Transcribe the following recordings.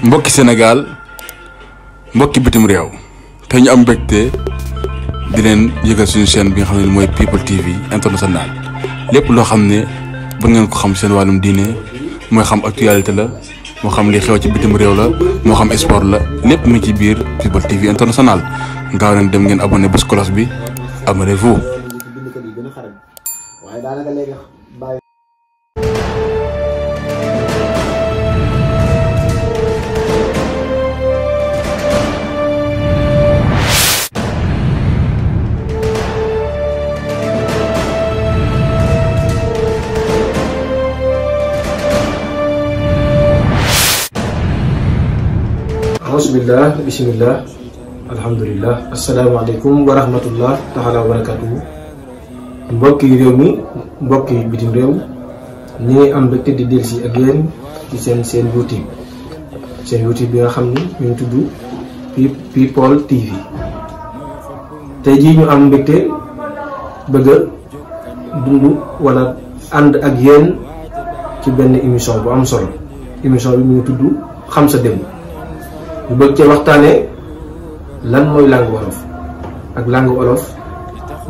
mbokki Sénégal mbokki bitim réew te ñu am mbégte di leen yëgal suñu chaîne bi nga xam ne mooy People TV international lépp loo xam ne ba ngeen ko xam seen wàllum diine mooy xam actualité la moo xam li xew ci bitim réew la moo xam sport la lépp mu ci biir People TV international gaaw leen dem ngeen abonné bés cloche bi abonnez-vous. Bismillah, bismillah, alhamdulillah, assalamualaikum warahmatullah taala wabarakatuh. Mbokki réew mi mbokki bitim réew ñi ngi am mbégte di delsi ak yéen ci seen YouTube bi nga xam ni ñu tudd People TV. tey jii ñu am mbégte bëgg a dund wala ànd ak yéen ci benn émission bu am solo. émission bi mu ngi tudd xam sa démb. ñu bëgg cee waxtaanee lan mooy langue wolof ak langue wolof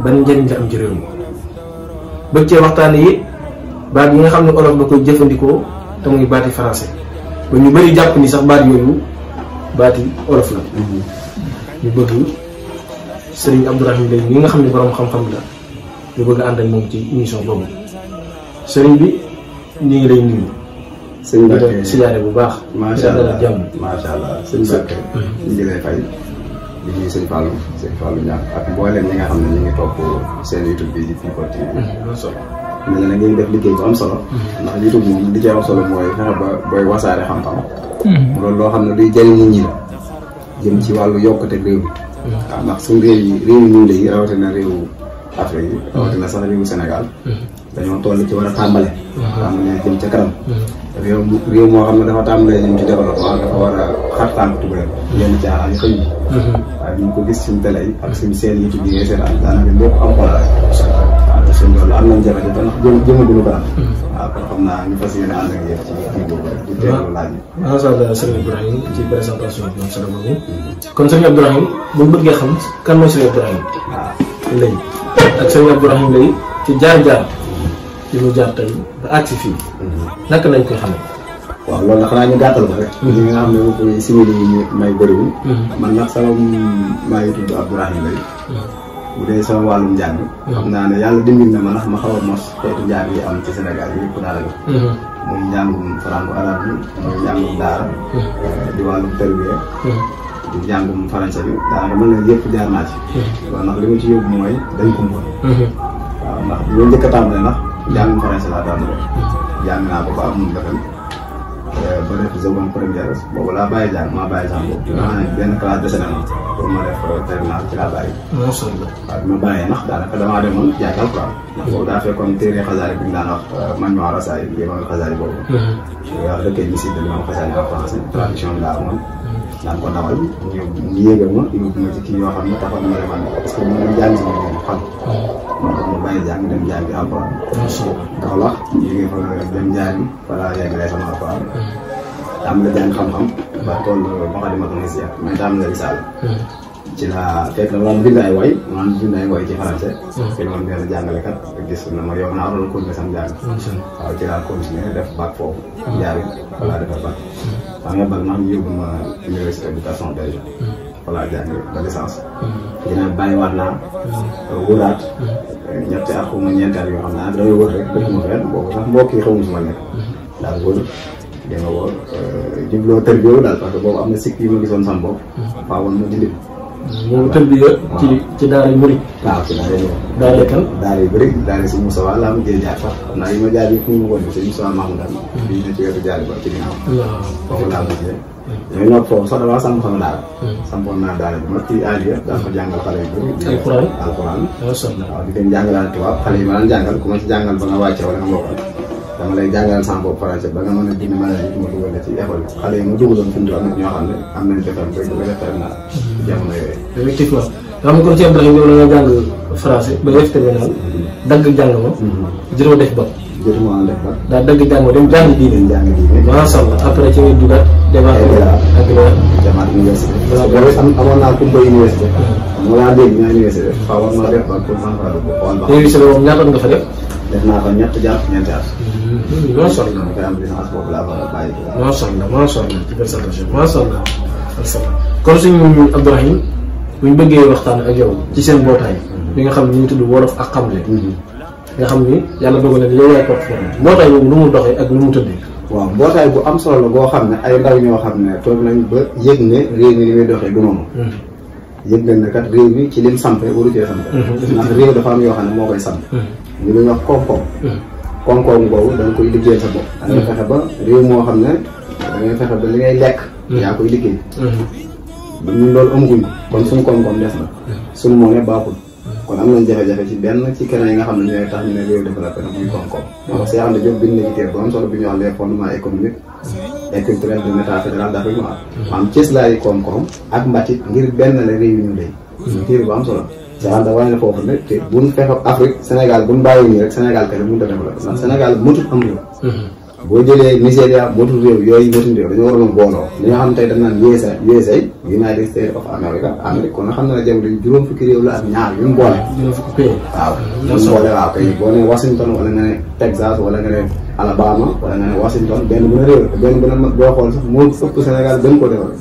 ban njëriñ la am ci réew mi bëgg cee waxtaanee it baat yi nga xam ne wolof da koy jëfandikoo te muy baati français ba ñu bëri jàpp ni sax baat yooyu baati wolof la. ñu bëgg Serigne Abdourahim Lay mi nga xam ne borom xam-xam la ñu bëgg ànd ak moom ci émission boobu Serigne bi ñu ngi lay nuyu. sëñ Mbacke siyaare bu baax. macha allah macha allah sëñ Mbacke ñu ngi lay fay di nuyu sëñ Fallou ñaar ak mboolem ñi nga xam ne ñu ngi topp seen YouTube bi di People TV. mel na ngeen def liggéey bu am solo. ndax YouTube moom li ci am solo mooy fexe ba booy wasaare xam-xam. loolu loo xam ne luy jëriñ nit ñi la jëm ci wàllu yokkute réew mi. waaw ndax suñu réew yi ñu ngi rawatina réewu Afrique yi rawatina sax réewu Sénégal. dañoo toll ci war a tàmbale. tàmbale jëm ca kanam. réew moo xam ne dafa tàmbalee ñu ci développement dafa war a xar tànk tubéen yenn caaxaan xëy yi waaye ñu ko gis suñu télé yi ak suñu seen YouTube yi ngay seetaan daanaka lépp am xoolal waaw te suñu loolu am nañ jafe-jafe ndax jëmaguñu kanam waaw kon xam naa ñu fas yéene ànd ak yéen ci kii boobu rek di teewlu laaj bi. macha allah Serigne Abdourahim ci présentation bi solo boobu kon Serigne Abdourahim bu bëggee xam kan mooy Serigne Abdourahim Lay ak Serigne Abdourahim Lay ci jaar-jaar ci mu jaar tey ba àgg si fii naka lañ koy xamee. waaw loolu nag xanaa ñu gàttal ko rek. ñi nga xam ne moom koy simili yi ñu may bëriwul. man nag sama maa ngi tudd Abdourahim Lay. bu dee sama wàllum njàng. xam naa ne yàlla dimbali na ma ndax ma xaw a mos xeetu njàng yi am ci Sénégal yëpp daanaka. muy njàngum franco arabe bi muy njàngum daara. di wàllum tarbiya di njàngum français bi daanaka mën na yëpp jaar naa ci. loolu nag li ma ci yóbbu mooy dañ ko mën. waaw ndax bi ma njëkk a tàmbalee ndax. njàngum français laa tàmbalee. jàng naa ko ba amul defal ba def seconde première boobu laa bàyyi jàng maa bàyyi jàng boobu. nga xam ne benn classe dese na ma pour ma def terminal ci laa bàyyi. macha allah waaw bi ma bàyyee ndax daanaka damaa demoon jàng alquran. ndax boobu daa fekkoon téere xasaari bi ñu daan wax man ma rasaay bi ma xasaari boobu. waaw dëkkee ñu si dañu ma xasaari en français traduction bi laa amoon. daan ko dawal ñu yéegal ma yóbbu ma ci kii yoo xam ne taxoon na ma demal parce que ñu jàng si moom xam. moo tax ma bàyyi jàng dem jàngi alquran. ndax la jógee fa dem jàngi voilà yeggalee sama alquran. am la jàng xam-xam. ba toll Moukhaddamatoul Hizbiyya mais daam la risaal. ci la fekk na ma bind ay woy maanaam bind ay woy ci français. te man benn jàngalekat gis na ma yow naa waroon continuer sam jàng. waaw ci laa continuer def bac foofu. jaari voilà defar bac. xam nga bac ñu yóbbu ma université éducation belge. voilà jàng ba licence. dina bàyyiwaat naa. wóoraat. ñetti at xaw ma ñeenti at yoo xam ne damay wër rek dëkk ma fenn boobu sax mbokk yi xamuñu si ma nekk. daal wër di nga wóor jubloo tër bi daal parce que boobu am na sikk yi ma gisoon sama bopp. faa woon ma dindi. moom tërbiya ci daara yu bëri. waaw ci daara yu daara kan daara yu bëri daara si Moussa Wala laa mujjee jaar sax xam naa yi ma jaar yi fu mu woon si Moussa Mahmoud am bii na ci wetu jaar ba ci ginnaaw. waaw foofu laa mujjee. ñooy nopp foofu sax damaa samp sama daara. sampoon naa daara bi ma ci Aliya daan ko jàngal xale yu bëri. alxuraan waaw di leen jàngalaat tubaab xale yi ma daan jàngal ku ma ci jàngal ba nga wàcce wala nga mbokkal dama lay jàngal sama bopp français ba nga mën a bind mën a ma dugal ci école bi xale yi ma dugaloon fi mu toll am na ñoo xam ne am nañ defar ba bëgg a defar naa jamono yooyu. effectivement xam nga kon ci Abdourahim yow la nga jàng français ba def terminal dagg jàng ma jotuma def ba jotuma def ba daa dagg jàng ma dem jàng diine jàng diine macha allah après ci ngay dugaat Jamaat ak Jamaat université. parce que amoon naa kumpa université. mu laa dégg ñu université xaw ma def ba pour man faa dugg xool ba. université boobu ñaata nga fa def. def naa fa ñett jàpp ñeenti at. macha allah koy am licence boobu laa fa bàyyi. macha allah ci présentation macha allah. kon suñu Abdourahim bu ñu bëggee waxtaan ak yow ci seen mbootaay bi nga xam ne ñu ngi tudd wolof ak xamle. nga xam ni yàlla dogal na yow yaay porte-parole mbootaay boobu lu mu doxee ak lu mu tëddee. waaw mbootaay bu am solo la boo xam ne ay ndaw ñoo xam ne toog nañ ba yëg ne réew mi ni muy doxee du noonu. yëg nañ ne kat réew mi ci lim sampe waru cee sampe. ndax réew dafa am yoo xam ne moo koy samp. ñu lu ñuy wax koom-koom. koom-koom boobu da nga koy liggéeyal sa bopp. da ngay fexe ba réew moo xam ne da ngay fexe ba li ngay lekk. yaa koy liggéey. ñun loolu amaguñ ko kon suñu koom-koom des na. suñu moo ne baaxul. kon am nañ jafe-jafe ci benn ci keneen yi nga xam ne ñooy tax ñu ne réew développé na muy koom-koom. moo tax Cheikh Anta Diop bind na ci téere bu am solo bi ñuy wax les fondements économiques et culturels de l'État fédéral d'Afrique noire. maanaam cëslaayu koom-koom ak mbatit ngir benn la réew yi ñu lay. téere bu am solo. Cheikh Anta wane na foofu ne te buñ fexe Afrique Sénégal buñ bàyyi nii rek Sénégal kese mënut a développé ndax Sénégal mëtut am réew. boo jëlee Nigéria motul réew yooyu motul réew dañoo waroon booloo li nga xam tey dañ naan USA United States of America Amérique kon nga xam ne la jamono juróom fukki réew la ak ñaar yu mu boole. juróom fukki pays. waaw yu mu boole waaw kay boo nee Washington wala nga ne Texas wala nga ne Alabama wala nga ne Washington benn bu ne réew benn bu ne boo xool sax moo ëpp Sénégal gën ko defal.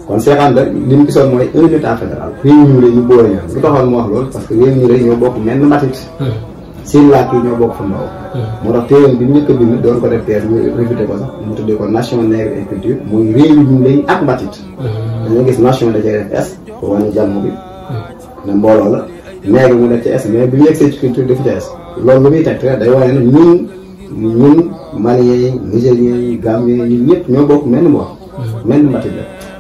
kon Cheikh Anta li mu gisoon mooy un état fédéral réew ñu ñu boole ñu lu taxoon mu wax loolu parce que réew ñu ñoo bokk menn mbatit seen làkk yi ñoo bokk fa ndaw moo tax téere bi njëkk a bind doon ko def teer ñu réfuté ko sax mu tuddee ko nation nègre et culture mooy réew ñu lay ak mbatit dañoo gis nation da cee def S pour wane jàmm bi ne mbooloo la nègre mu def ci S mais bi ñu yegsee ci culture def ci S loolu lu muy teg day wane ne ñun Maliens yi Nigériens yi Gambiens yi ñun ñëpp ñoo bokk menn mbool menn mbatit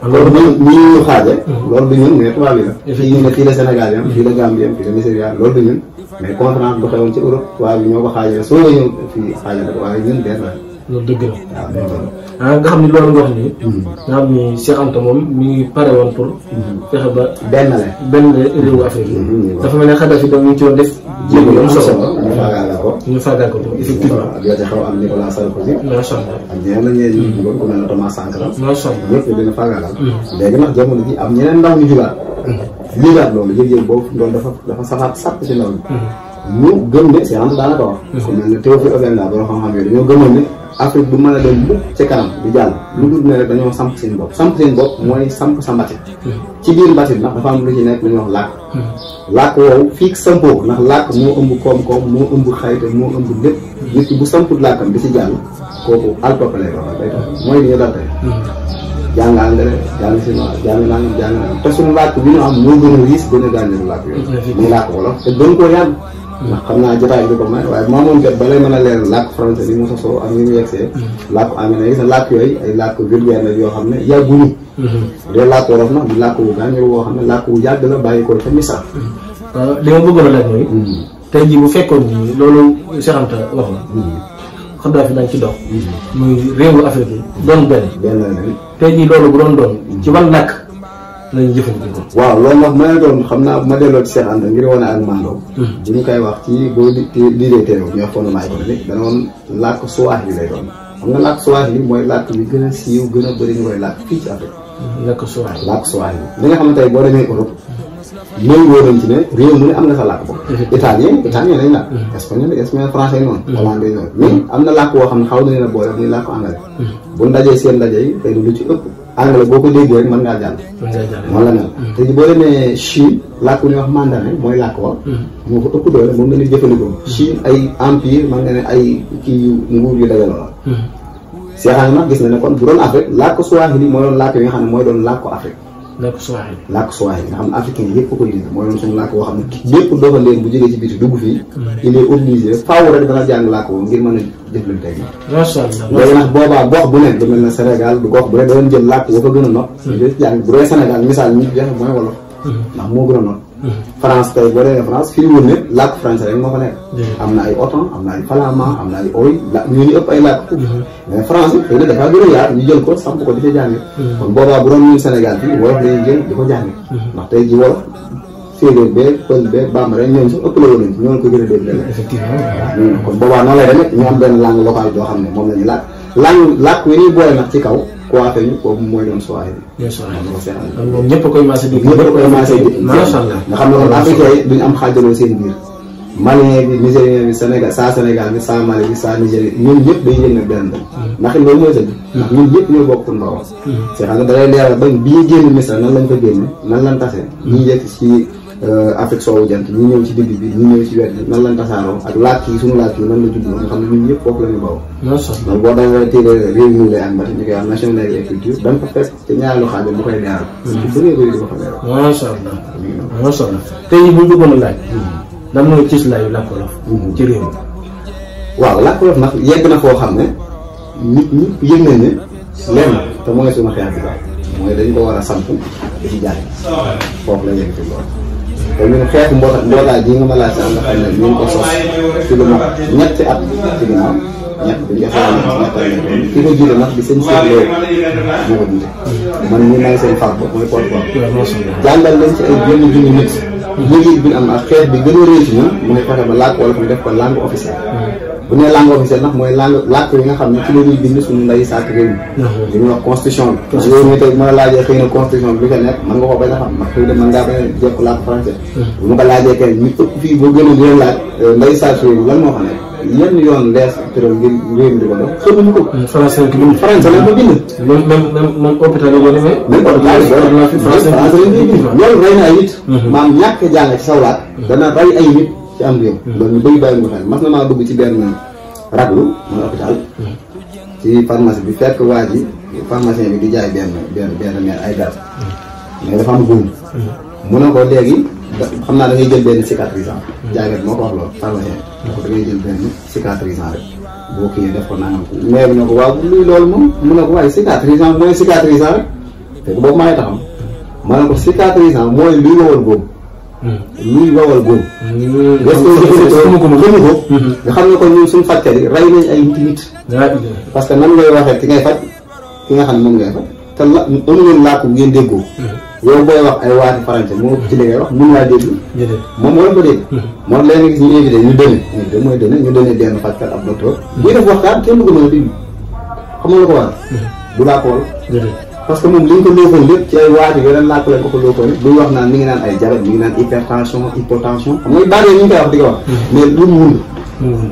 la loolu ñu xaaje loolu du ñun mais tubaab yi la fii ñu ne fii la Sénégal yam fii la Gambie yam fii la Nigeria loolu du ñun mais conférence bu xewoon ci Europe tubaab bi ñoo ko xaajale soo nga ñëw fii xaajale ko waaye ñun benn la loolu dëgg la waaw nga xam ni loolu nga wax nii nga xam ni Cheikh Anta moom mi ngi pare woon pour fexe ba benn réewu Afrique yi dafa mel ne Kadhafi da ñu ci doon def jéego yu am solo ñu faagaagal ko effectivement ak la ca xaw am Nicolas Sarkozy macha allah ak ñeneen la ñeen ñu bëggoon ku mel ne Thomas Sankara macha allah ñëpp dina faagaagal léegi nag jamono ji am ñeneen ndaw ñu jugaat liigaat loolu yëg-yëg boobu loolu dafa safaat sàpp ci ndaw ñu gëm ne Cheikh Anta daanaka wax ku mel ne Théophile Obiang borom xam-xam yooyu dañoo gëmoon ne Afrique du mën a dem mukk ci kanam di jàll lu dul ne rek dañoo samp seen bopp mooy samp sa mbatit ci biir mbatit ndax dafa am lu ci nekk lu ñuy wax làkk làkk woowu fii sampoo ndax làkk moo ëmb koom-koom moo ëmb xayte moo ëmb lépp nit ki bu samput làkkam di ci jàll kooku altoppe lay doon day tax mooy li ñu dal tey jàng anglais jàng chinois jàng nangam te suñu làkk bi ñu am moo gën a riis gën a gàncax làkk yooyu muy làkk wolof te gën koo yàgg ndax xam naa jotaay bi ko may waaye maamoon jot ba lay mën a leer làkk français ni mu sosoo ak ni mu yegsee làkk amee gis na làkk yooyu ay làkk vulgaire la yoo xam ne yàgguñu dee làkk wolof nag di làkk wu gàncax woo xam ne làkk wu yàgg la bàyyi ko ca Misra li ma bëggoon a laaj mooy tey jii bu fekkoon ni loolu Cheikh Anta wax la Kadhafi dañ ci dox muy réewu Afrique yi doon benn tey jii loolu bu doon ci ban làkk lañu jëfandikoo waaw loolu nag ma ne doon xam naa ma delloo ci Cheikh Anta ngir wane ak mandoo bu ñu koy wax ci boo liiree téere ñu wax fondement économique dana woon làkk Swahili lay doon xam nga làkk Swahili mooy làkk bi gën a siiw gën a bëri ñu koy làkk fii ci Afrique làkk Swahili li nga xam ne tey boo demee Europe méngoo nañ ci ne réew mu ne am na sa làkk boobu italien lañ làkk espagnol français noonu hollandais noonu mais am na làkk woo xam ne xaw na leen a boole muy làkk anglais bu ndajee seen ndaje yi tey lu ci ëpp anglais boo ko déggee rek mën ngaa jàll noonu la mel te boo demee Chine làkk bu ñuy wax mandarin mooy làkk wa moo ko ëpp doole moom nga ni jëfandikoo Chine ay empire man nga ne ay kii yu nguur yu dajaloo la Cheikh Anta nag gis na ne kon bu doon Afrique làkk Swahili mooy doon làkk yi nga xam ne mooy doon làkk ko Afrique làkk Swahili nga xam ne africain yëpp koy dégg mooy doon suñu làkk woo xam ne lépp doxaleen bu jógee ci biti dugg fii il est obligé faaw rek dana jàng làkk woo ngir mën a jëflante ak macha allah léegi nag boobaa gox bu ne lu mel ne Sénégal du gox bu ne danañ jël làkk woo ko gën a not jàng bu dee Sénégal misaal ñu joxe mooy wolof ndax moo gën a not France tey boo demee France fii wul ne làkk français rek moo fa nekk am na ay otan am na ay flamand am na ay oy ñu ëpp ay làkk mais France xëy na dafaa gën a yaatu ñu jël ko samp ko di ca jànge kon boobaa bu doon ñun Sénégal fii wolof lañuy jël di ko jànge ndax tey ji wolof séeréer beeg pël beeg bambara ñoom sax ëpp la woon nañ ci ñoo ko gën a dégg effectivement kon boobaa noonu lay demee ñu am benn langue locale boo xam ne moom la ñu làkk wi ñuy boole nag ci kaw coiffé ñu boobu mooy doon soirée bi. moom ñëpp a koy maasee dugg. ñëpp a koy maasee dugg macha allah. nga xam ne kon africain yi duñu am xaajaloo seen biir. malien bi nigérien bi Sénégal bi saa Mali bi saa Nigéria ñun ñëpp dañuy yëg nag benn ndax it loolu mooy dëgg. ndax ñun ñëpp ñoo bokk Ndao. c'est xam nga da lay leeral ba bi ñu génn Misra nan lañ ko génne nan lañ tase. ñi yegg ci Afrique soowu jant ñi ñëw ci digg bi ñi ñëw ci wet bi nan lañ tasaaroo ak làkk yi suñu làkk yi nan la juddoo nga xam ne ñun ñëpp foofu la ñu bawoo. macha allah donc boo demee téere réew mi lay am ba ñu koy wax nationalité et culture da nga ko fekk te ñaari xaaj bu koy leeral. ci bëree bëri di ko fa leeral. macha allah macha allah tey bu ñu bëggoon a laaj. lan mooy cëslaayu làkk wolof. ci réew mi. waaw làkk wolof nag yegg na foo xam ne nit ñi yëg nañ ne lenn te mooy suma xeex bi daal mooy dañ ko war a samp di ci jàng foofu la yegg fi lool. te ñun xeexu mbootaay ji nga ma laaj sax nga xam ne ñu ngi ko sos ci lu mat ñetti at ci ginnaaw ñett bi nga xam ne ki ko jiite nag di seen seet loolu moo ko jiite man ñu may seen far bopp mooy porte-parole jàngal leen ci ay benn junni nit yëg-yëg bi am ak xeex bi gën a réy ci ñun mooy fexe ba làkk wolof ñu def ko langue officielle. bu nee langue officielle nag mooy làkk yi nga xam ne ci la ñuy bind suñu nday sàkk réew mi li ñuy wax constitution bi yow mi tey mën a laajee xëy na constitution bi lu ko nekk mën nga ko bañ a xam ndax xëy na mën ngaa bañ a jekk làkk français bu ma ko laajee kenn ñu ëpp fii boo gën a di leen laaj nday sàkk réew mi lan moo fa nekk yenn yoon lees tëral ngir réew mi di ko dox xamuñu ko français lañ ko bind même hôpital yi boo demee même hôpital français lañ koy bind loolu rey na ay nit maam ñàkk jàng ci saw làkk dana rey ay nit ci am réew loolu ñu bëri bàyyi nga xel mas na maa dugg ci benn raglu mooy hôpital ci pharmacie bi fekk waa ji pharmacien bi di jaay benn mère ay garab mais dafa am góom mu ne ko léegi xam naa da ngay jël benn cicatrisant jaaykat moo ko wax loolu pharmacien bi ko da ngay jël benn cicatrisant rek boo kii def ko nangam mais bi ne ko waaw luy loolu moom mu ne ko waaye cicatrisant mooy cicatrisant rek te boobu maa ngi taxam ma ne ko cicatrisant mooy luy wowal góom luy wawal góob. est-ce que jëfandikoo ko nga xam ne kon ñun suñu fajkat yi rey nañ ay nit. parce que nan ngay waxee ki ngay faj ki nga xam ne moom ngay faj te la amu leen làkku ngeen déggoo. yow booy wax ay waati français moo ci li ngay wax mun laa dégg. moom war ko dégg. moo leen nga gis ñu invité ñu dëne mooy dëne ñu dëne benn fajkat ab docteur. buy def waxtaan kenn du ko mën a déglu xam nga la ko waral. du laa ko wal parce que moom li ñu ko lookoon lépp ci ay waati yeneen làkk lañ ko lookoon buy wax naan mi ngi naan ay diabète mi ngi naan hypertension hypotension xam nga baaree ñu ngi koy wax di ko wax mais lu mu wund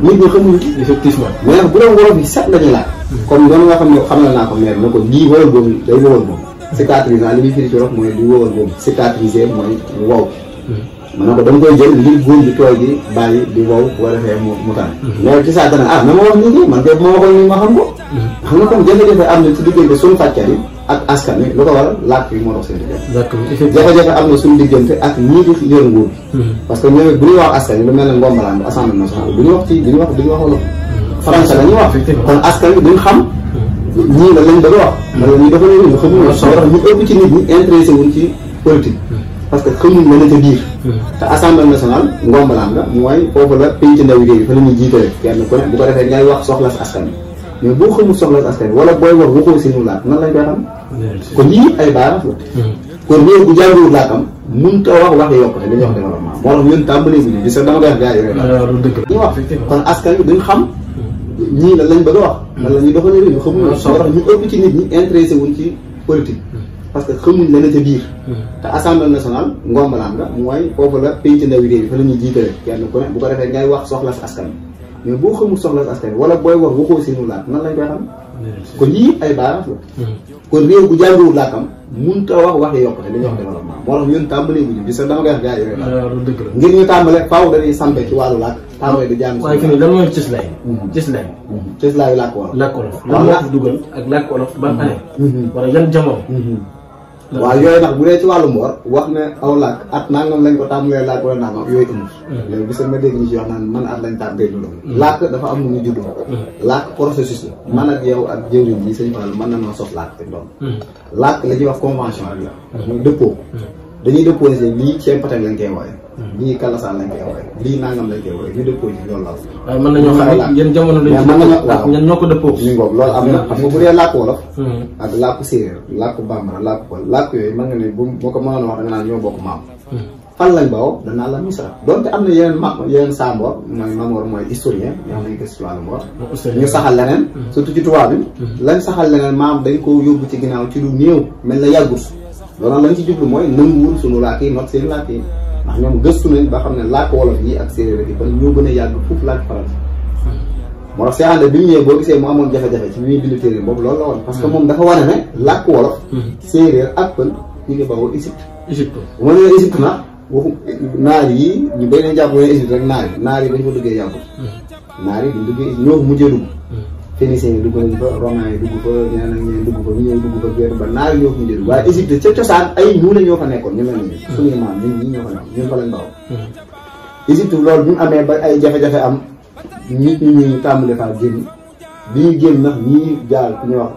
nit ñi xamuñu effectivement mais nag bu doon wolof yi set lañuy laaj comme doon nga xam ne xam naa ko maire ne ko lii wowal boobu day wowal boobu cicatrisant li muy firi ci wolof mooy di wowal boobu cicatriser mooy wow man na ko dama koy jël ngir góom bi tooy gi bàyyi di wow bu ko defee mu tànn mais ci saa dana na ma wax lii man kay bu ma waxoon ni ma xam ko xam nga comme jafe-jafe am na ci diggante suñu fajkat yi ak askan wi lu ko waral làkk yi moo dox seen diggante jafe-jafe am na suñu diggante ak ñii di yor nguur parce que ñoom bu ñuy wax askan wi lu mel ne ngombalaan bu assemblée nationale du ñu wax ci duñu wax wolof français la ñuy wax kon askan wi duñ xam ñii la lañ bëgg a wax wala ñuy dafa ñu xamuñu wax ñu ëpp ci nit ñi intéressé wuñ ci politique parce que xamuñ la na ca biir te assemblée nationale ngombalaan la mooy foofu la penc ndaw yi fa la ñuy jiitale kenn ku ne bu ko defee ngay wax soxla si askan wi mais boo xamul soxla si askan wi wala booy wax waxoo si ñu laaj nan lañ koy xam kon yii ay baaraas la kon réew bu jàngiwul laakam mënut a wax waxi yokkute dañuy wax développement moo tax ñun tàmbalee bu ñu gis dama koy wax gars yi ñu wax kon askan wi duñ xam ñii lan lañ bëgg a wax lan la ñuy doxalee réew mi xamuñ moo tax ñu ëpp ci nit ñi intéressé wuñ ci politique parce que xamuñ la na ca biir te assemblée nationale ngombalaan nga mooy foofu la penc ndaw yi réew fa la ñuy jiitale kenn ku ne bu ko defee ngay wax soxla si askan wi mais boo xamul soxla si askan wi wala booy wax waxoo si ñu laaj nan lañ koy xam kon yii ay baaraas la kon réew bu jàngiwul laakam mënut a wax waxi yokkute dañuy wax développement moo tax ñun tàmbalee bu ñu gis dama koy wax gars yi ngir ñu tàmbale faaw dañuy sampe ci wàllu làkk tàmbale di jàng waaye fi ne lan mooy cëslaay cëslaayu làkk wolof làkk wolof lan moo ko dugal ak làkk wolof ban année wala yan jamono waaw yooyu nag bu dee ci wàllu mboor wax ne aw làkk at nangam lañ ko tàmbalee làkk wala nangam yooyu amul léegi gis nga dégg ñu ci wax naan man at lañ tàmbalee loolu làkk dafa am nu ñu juddoo làkk processus la man ak yow ak jëwriñ yi sëñ Fall mën na noo sos làkk te doon làkk la ñuy wax convention bi la mooy dëppoo dañuy dëppoo ne lii ceeb patek lañ koy wooye lii kalasaan lañ koy wooye lii nangam lañ koy wooye ñu dëppoo ci loolu la waaye mën nañoo xam ne yéen jamono lañ ci ñan ñoo ko dëppoo ñu ngoog loolu am na xam nga bu dee làkk wolof ak làkk séeréer làkk bambara làkk pël làkk yooyu mën nga ne boo ko mënoon wax da nga naan ñoo bokk maam fan lañ bawoo danaa la Misra donte am na yeneen Sambor mooy Mamor mooy historien ñoo xam ne gëstu wàllu Mboor ñu saxal leneen surtout ci tubaab bi lañ saxal leneen maam dañ ko yóbbu ci ginnaaw ci lu néew mel na yàggut loolu lañ ci jublu mooy nanguwul suñu làkk yi not seen làkk yi ndax ñoom gëstu nañ ba xam ne làkk wolof yi ak séeréer yi ba ñoo gën a yàgg foofu làkk faransa moo tax seexande bi mu ñëwee boo gisee mu amoon jafe-jafe ci bi muy bind téere boobu loolu la woon parce que moom dafa wane ne làkk wolof séeréer ak pël ñu ngi bawoo Égypte bu ma nee Égypte na waxu naar yi ñu bay nañ jàpp ne Égypte rek naar yi dañ fa duggee yàggul naar yi duñ duggee ñoo mujjee dugg phéniciens yi dugg nañ fa romains yi dugg fa ñeneen ak ñeneen dugg fa ñu ñëw dugg fa génn ba naar yi ñoo fa mujjee dugg waaye Égypte ca cosaan ay ñuule ñoo fa nekkoon ñu mel ni suñuy maam ñi ñoo fa nekkoon ñun fa lañ bawoo Égypte loolu bi mu amee ba ay jafe-jafe am nit ñi tàmbali faa génn bi ñu génn nag ñii jaar ku ñuy wax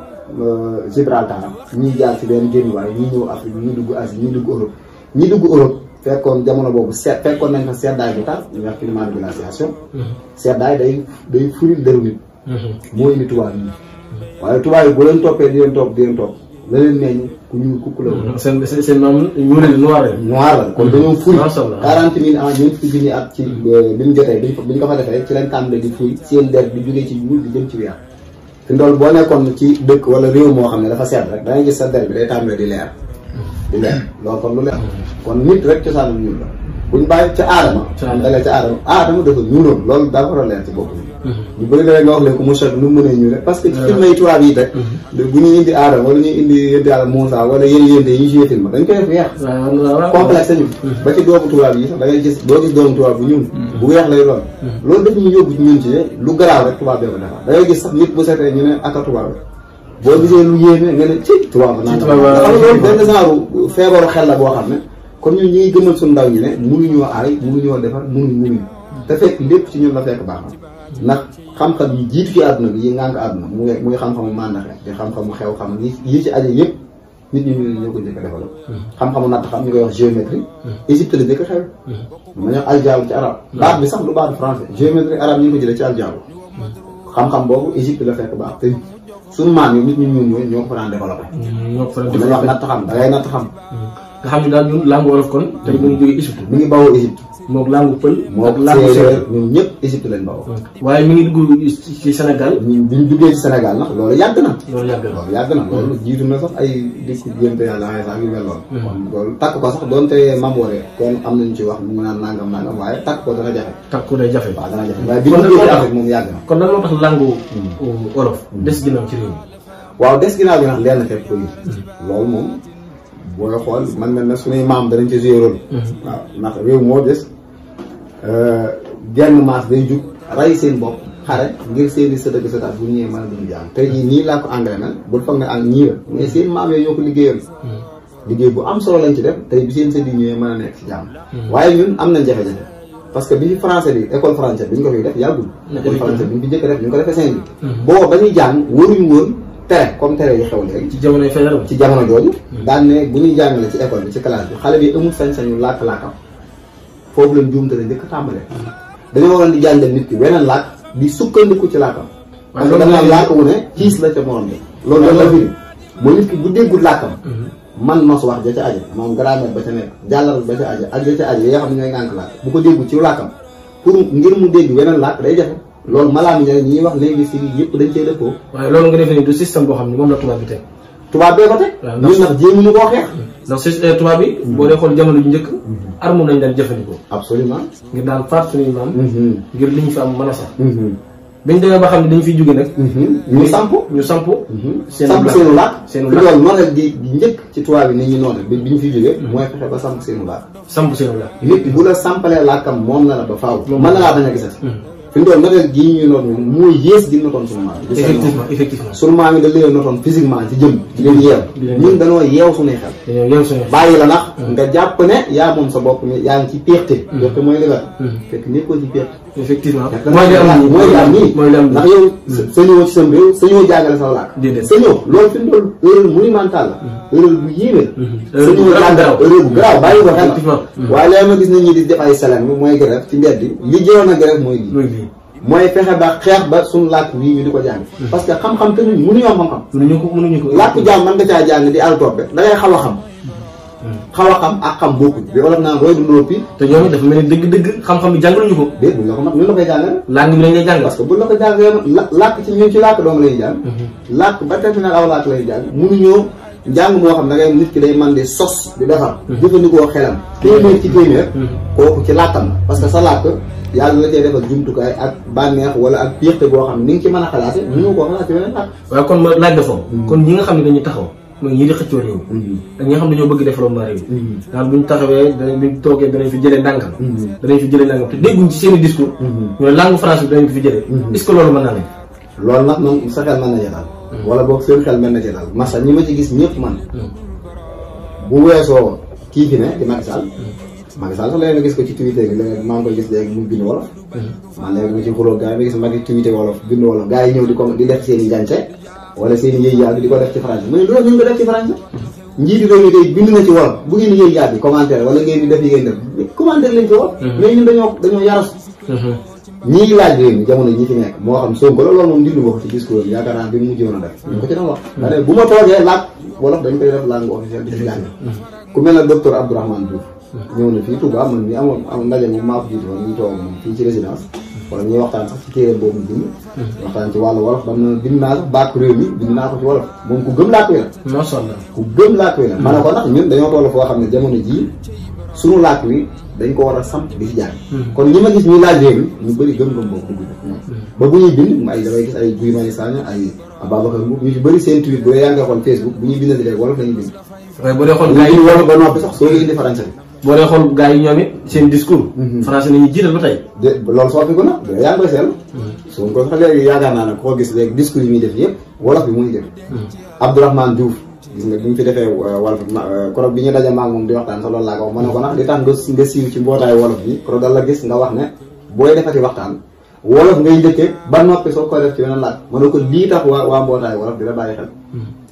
Gibraltar ñii jaar ci benn génn waaye ñii ñëw Afrique ñii dugg Asie ñii dugg Europe ñii dugg Europe fekkoon jamono boobu fekkoon nañ fa seddaay bu tar ñu wax climat de glaciation seddaay day furil deru nit moo indi tubaab yi waaye tubaab yi bu leen toppee di leen topp la leen meññ ku ñuul kukk la woon seen maam ñu ne noir la kon dañoo furi 40 000 ans ñeent fukki junni at ci bi mu jotee bi ñu ko fa defee ci lañ tàmbalee di fuy seen der di jógee ci ñuul di jëm ci weex fi ndool boo nekkoon ci dëkk wala réew moo xam ne dafa sedd rek dangay gis sa der bi day tàmbalee di leer loolu kon lu leer kon nit rek cosaanam ñuul la buñ bàyyi ca aadama dalee ca aadama dafa ñuuloon loolu daa war a leer ci bopp ñu bëri da nga wax leen ko mu sot nu mu mënee ñuule parce que ci film yi tubaab yi rek bu ñuy indi aadama wala ñuy indi yénti yàlla Moussa wala yénte yi ñu joué film dañ koy def weex complexe ñu ba ci doomu tubaab yi sax da ngay gis doo gis doomu tubaab bu ñuul bu weex lay doon loolu daf ñu yóbbu ci ñun ci lu garaaw rek tubaab bee ko defar da ngay gis sax nit bu setee ñu ne aka tubaab boo gisee lu yéene nga ne ci tubaab naan xam nga loolu benn genre feebaru xel la boo xam ne kon ñun ñi ngi gëmal suñu ndaw ñi ne mënuñoo aay mënuñoo defar mënuñ te fekk lépp ci ñun la fekk baax na ndax xam-xam yi jiitu ci àdduna bi yi ngànk àdduna muy xam-xamu màndaxe di xam-xamu xew xam yi ci aju yëpp nit ñi ñoo ko njëkk a développé xam-xamu natt xam ñu koy wax géométrie Égypte la njëkk a xew ma ñuy wax aljaabu ci arab baat bi sax du baatu français géométrie arabe ñu ngi ko jëlee ci aljaabu xam-xam boobu Égypte la fekk baax te suñu maam yi nit ñi ñoo ko fa daan développé dañuy wax natt xam da ngay natt xam nga xam ne daal ñun langue wolof kon te mu ngi jógee Égypte mi ngi bawoo Égypte moog langue pël moog langue séeréer ñun ñëpp Égypte lañ bawoo waaye mi ngi dugg ci Sénégal bi ñu duggee ci Sénégal nag loolu yàgg na loolu jiitu na sax ay dikku yénte yàlla ay sax yu mel noonu kon loolu takk ko sax doonte mamboore kon am nañu ci wax mu naan nangam waaye takk ko dana jafe waaw dana jafe waaye bi ñu duggee ci Afrique moom yàgg na kon lan moo tax langue wolof des ginnaaw ci réew mi waaw des ginnaaw bi nag lenn fekk ko yi loolu moom booy xool man mel na suñuy maam danañ ci jouer rôle waaw ndax réew moo des genn maas day jug rey seen bopp xare ngir seen i sëtëg sëtaat bu ñëwee mën a duñu jàng tey jii nii laa ko engrais nag bul foog ne ak ñii la mais seen maam yooyu ñoo ko liggéeyal liggéey bu am solo lañ ci def tey bi seen sët yi ñëwee mën a nekk ci jàmm waaye ñun am nañ jafe-jafe parce que bi ñu français bi école française bi ñu ko fiy def yàggul école français bi ñu fi jëkk def ñu ngi ko defee Saint-Louis booba ba ñuy jàng waruñu woon tere comme tere yi xew léegi ci jamono jooju daan ne bu ñuy jàngale ci école bi ci classe bi xale bi amul sañ-sañu làkk-làkkam foofu lañ juumte la njëkk a tàmbalee dañoo waroon di jàngal nit ki weneen làkk di sukkandiku ci làkkam parce que dafa làkk wu ne ciis la ca morom bi loolu da la firi ba nit ki bu déggul làkkam man nos wax ja ca aja moom grammaire ba ca nekk jàllal ba ca aja ak ja ca aja yi nga xam ne ñooy ngànk làkk bu ko déggu ci làkkam pour ngir mu dégg weneen làkk day jafe loolu malaam yi ñuy wax léegi si yëpp dañ cee dëppoo waaye loolu nga defee ni du système boo xam ne moom la tubaab bi teg tubaab bee ko teg ñun nag jéemuñu koo xeex ndax tubaab bi boo dee xool jamono ju njëkk arme lañ daan jëfandikoo absolument ngir daan faat suñuy maam ngir li ñu fi am mën a sax biñ demee ba xam ne dañ fiy jóge nag ñu samp seenu làkk loolu noonu di njëkk ci tubaab yi nit ñi noonu bi ñu fiy jógee mooy fexe ba samp seenu làkk nit bu la sampalee làkkam moom na la ba faaw mën na laa bañ a gisati fi mu doon noteel gii ñuy noot ñoom mooy yées gi notoon sunu maam yi effectivement sunu maam yi da leen notoon physiquement ci jëm ci leen yeew ñun dañoo yeew suñuy xel bàyyi la nax nga jàpp ne yaa moom sa bopp ni yaa ngi ci péexte péexte mooy liberté fekk nekkoo ci péexte effectivement mooy am nii ndax yow sañoo ci sam réew sañoo jàngale sa làkk sañoo loolu fi mu doon erreur monumentale la erreur bu yéeme sañoo jàngale erreur bu garaaw bàyyi ko xel waaye léegi ma gis nañ ñi di def ay selen bi mooy grève ci mbedd li jëloon a grève mooy lii mooy fexe ba xeex ba suñu làkk wii ñu di ko jàng parce que xam-xam te ñun mënuñoo am xam-xam mënuñu ko làkku jaam man nga caa jàng di al toppe da ngay xaw a xam xaw a xam ak xam bokkul bi wolof naan roy du noppi. te ñoom dafa mel ni dëgg-dëgg xam-xam bi jàngaluñu ko. déet buñ la ko mat ñu la koy jàngal. langue bi lañ lay jàngal. parce que buñ la ko jàngalee làkk ci ñun ci làkk dong lay jàng. làkk ba terminal aw làkk lay jàng mënuñoo njàng moo xam ne ngay nit ki day man di sos di defar. jëfandikoo xelam. téeméer ci téeméer. kooku ci làkkam la parce que sa làkk yàlla la cee defal jumtukaay ak bànneex wala ak piixte boo xam ne ni nga ci mën a xalaate mënu koo xalaat ci beneen làkk. waaye kon ma laaj dafa kon ñi nga xam ne dañuy taxaw mooy ñi di xëccoo réew ak ñi nga xam ne dañoo bëgg développement réew daal buñ taxawee buñ toogee danañ fi jëlee ndànkam danañ fi jëlee ndànkam te dégguñ ci seen i discours ñu ne langue français bi danañ ko fi jëlee est-ce que loolu mën naa ne loolu nag moom sa xel mën na ci dal wala boog seen xel mën na ci dal masa ñi ma ci gis ñëpp man bu weesoo kii fi ne di Macky Sall sax léegi nga gis ko ci Twitter bi léegi maa ngi koy gis léegi mu bind wolof man léegi mu ci xuloo gars yi ma gis Macky Twitter wolof bind wolof gars yi ñëw di def seen i gàncax wala seen i yëy yàgg di ko def ci français mu ne loolu ñu ko def ci français njiitu réew mi tey bind na ci wolof bu ngeen yëy yàgg commentaire wala ngeen di def yi ngeen def commentaire lañ ci wolof mais ñun dañoo yaras ñii laaj réew mi jamono ñi fi nekk moo xam Sonko la loolu moom diglu nga ko ci discours bi yaakaar naa bi mu mujjoon a def ñu ko ci doon wax da ne bu ma toogee laaj wolof dañ koy def langue officielle di fi jàng ku mel ne docteur Abdourahmane Diouf ñëw na fii Touba man mi am ndaje moom maa ko jiitu woon ñu toog moom fii ci résidence wala ñuy waxtaan sax ci téere boobu bind waxtaan ci wàllu wolof dam na bind naa sax bàkku réew mi bind naa ko ci wolof moom ku gëm làkk wi la macha allah ku gëm làkk wi la ma ne ko ndax ñun dañoo toll foo xam ne jamono jii suñu làkk wi dañ ko war a samp di ci jàng kon ñi ma gis ñuy laaj réew mi ñu bëri gëm-gëm boobu dugg ba bu ñuy bind ay damay gis ay Guy Marius Sagna ay Ababacar Mboup ñu ci bëri seen tweet bu dee yaa ngi xool Facebook bu ñuy bindati léegi wolof lañuy bind waaye boo dee xool gars yi wolof ba noppi sax soo ko indi français boo dee xool gars yi ñoom it seen discours français nañuy jiital ba tey loolu soppi ko na yaa ngi koy seetlu soo ko sax léegi yaakaar naa ne koo gis léegi discours yi muy def yëpp wolof bi muy def Abdourahmane Diouf gis nga bi ñu fi defee wolof korog bi ñu daje maag moom di waxtaan sax loolu laa ko wax ma ne ko nag di tax nga siiw ci mbootaayu wolof bi korog dal la gis nga wax ne booy defati waxtaan wolof ngay njëkkee ba noppi soo koy def ci beneen làkk ma ne ko lii tax waa mbootaayu wolof di la bàyyi xel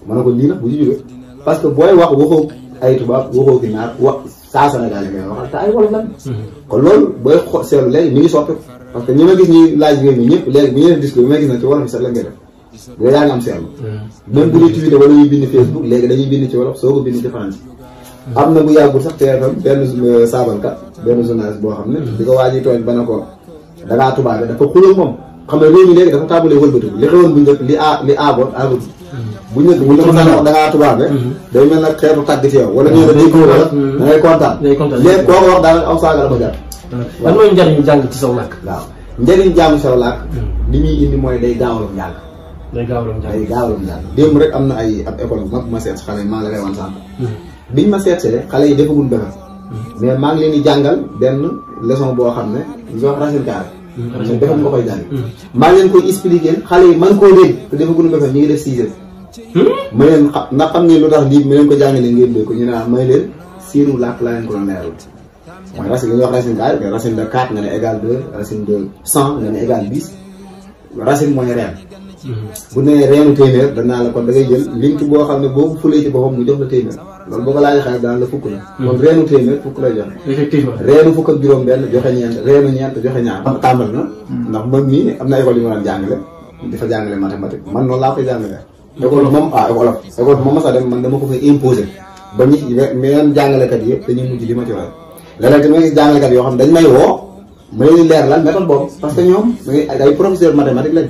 ma ne ko lii nag bu ci jógee parce que booy wax waxoo ay tubaab waxoo ki naar wax saa Sénégal yi ngay waxal te ay wolof lan kon loolu booy seetlu léegi mi ngi soppi parce que ñi ma gis ñuy laaj réew mi ñëpp léegi bu ñu def discours bi ma gis na ci wolof bi sax la ngay def bu yaa ngi am seetlu même bu ñuy Twitter wala ñuy bind Facebook léegi dañuy bind ci wolof soo ko bind ci français am na bu yàggul sax TFM benn saabalkat benn journaliste boo xam ne di ko waa ji tooñ ba ne ko dangaa tubaabe dafa xuloo moom xam ne réew mi léegi dafa tàmbalee wëlbatu li xewoon bu njëkk li aaboon bu njëkk bu ñu la dangaa tubaabe day mel nag xeetu tàgg ci yow wala ñu la dégg wala da ngay kontaan léegi koo ko wax daal aw saaga la ko jàpp lan mooy njariñu jàng ci saw làkk waaw njëriñ jaamu saw làkk li muy indi mooy day gaawalum njàng day gaawalum njàng démb rek am na ab école bu mag bu ma seet xale yi maa ngi la koy wan sànq biñ ma seetsee xale yi defagul bëgg mais maa ngi leen di jàngal benn leçon boo xam ne ñu wax racine carrée defam nga koy jàng maa ngi leen koy expliquer xale yi man koo dégg te defagul bëgg ñu ngi def 6 heures ma leen xam ndax xam ngeen lu tax lii ma leen ko jàngalee ngeen dégg ko ñu ne may leen seenu làkk laa leen ko doon leeral mooy racine li ñuy wax racine carrée mais racine de 4 nga ne égal 2 racine de 100 nga ne égal 10 racine mooy reen bu nee reenu téeméer danaa la kon da ngay jël link boo xam ne boo ko fulee ci boppam mu jox la téeméer loolu boo ko laajee xale daan la fukk la kon reenu téeméer fukk lay joxe effectivement reenu fukk ak juróom benn joxe ñeent reenu ñeent joxe ñaar tàmbal na ndax man mii am na école yu ma daan jàngale di fa jàngale mathématique man noonu laa koy jàngale école moom école moom ma sax dem man dama ko fay imposer ba ñi men jàngalekat yi yëpp dañuy mujj li ma ci wax léeg-léeg te ma gis jàngalekat yoo xam dañ may woo ma leen leer lan méthode boobu parce que ñoom ay professeur mathématique lañ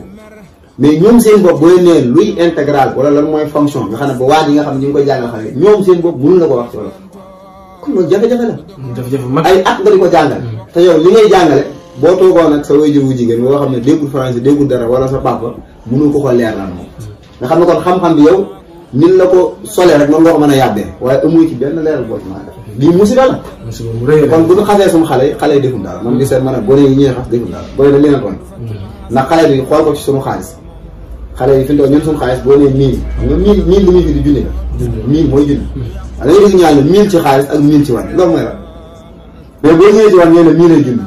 mais ñoom seen bopp boo nee luy intégral wala lan mooy fonction nga xam ne ba waaj yi nga xam ne ñu ngi koy jàngal xale ñoom seen bopp mënu la ko wax ci wolof kon loolu jafe-jafe la ay at nga di ko jàngal te yow li ngay jàngale boo toogoon ak sa waajur wu jigéen boo xam ne déggul français déggul dara wala sa papa mënu ko leer lan moom nga xam ne kon xam-xam bi yow nit la ko solee rek noonu nga ko mën a yàbbee waaye amuy ci benn leeral boo ci mën a def lii musiba la kon bu ñu xasee suñu xale yi deful dara man di seen mën a gone yi ñuy xas deful dara gone da leen a tooñ ndax xale bi xool ko ci suñu xaalis xale yi fi mu toll ñun suñu xaalis boo nee 1000 nga 1000 li muy fi di junni la 1000 mooy junni da ngay gis ñaan la 1000 ci xaalis ak 1000 ci wàññi loolu mooy la mais boo ñëwee ci wàññi ne 1000 lay junni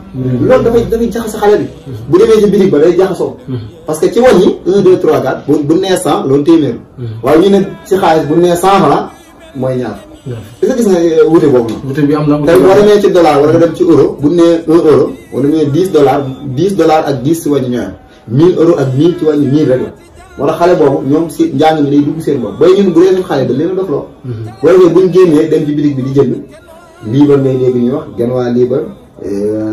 loolu dafay jaxase xale bi bu demee ci bitig ba day jaxasoo parce que ci wàññi 1 2 3 4 bu nee 100 loolu téeméer waaye ñu ne ci xaalis bu nee 100 francs mooy ñaar est-ce que gis nga wute boobu noonu wute bi am na tey boo demee ci dollar wala nga dem ci euro bu nee 1 euro wala ñu ne $10 $10 ak 10 ci wàññi ñooy 1000 euros ak 1000 ci wàññi 1000 rek la moo tax xale boobu ñoom si njàng mi day dugg seen bopp bay ñun bu dee ñun xale da leen a dofloo boo defee buñ génnee dem ci bitig bi di jënd liibar ngay dégg ñuy wax genn waa liibar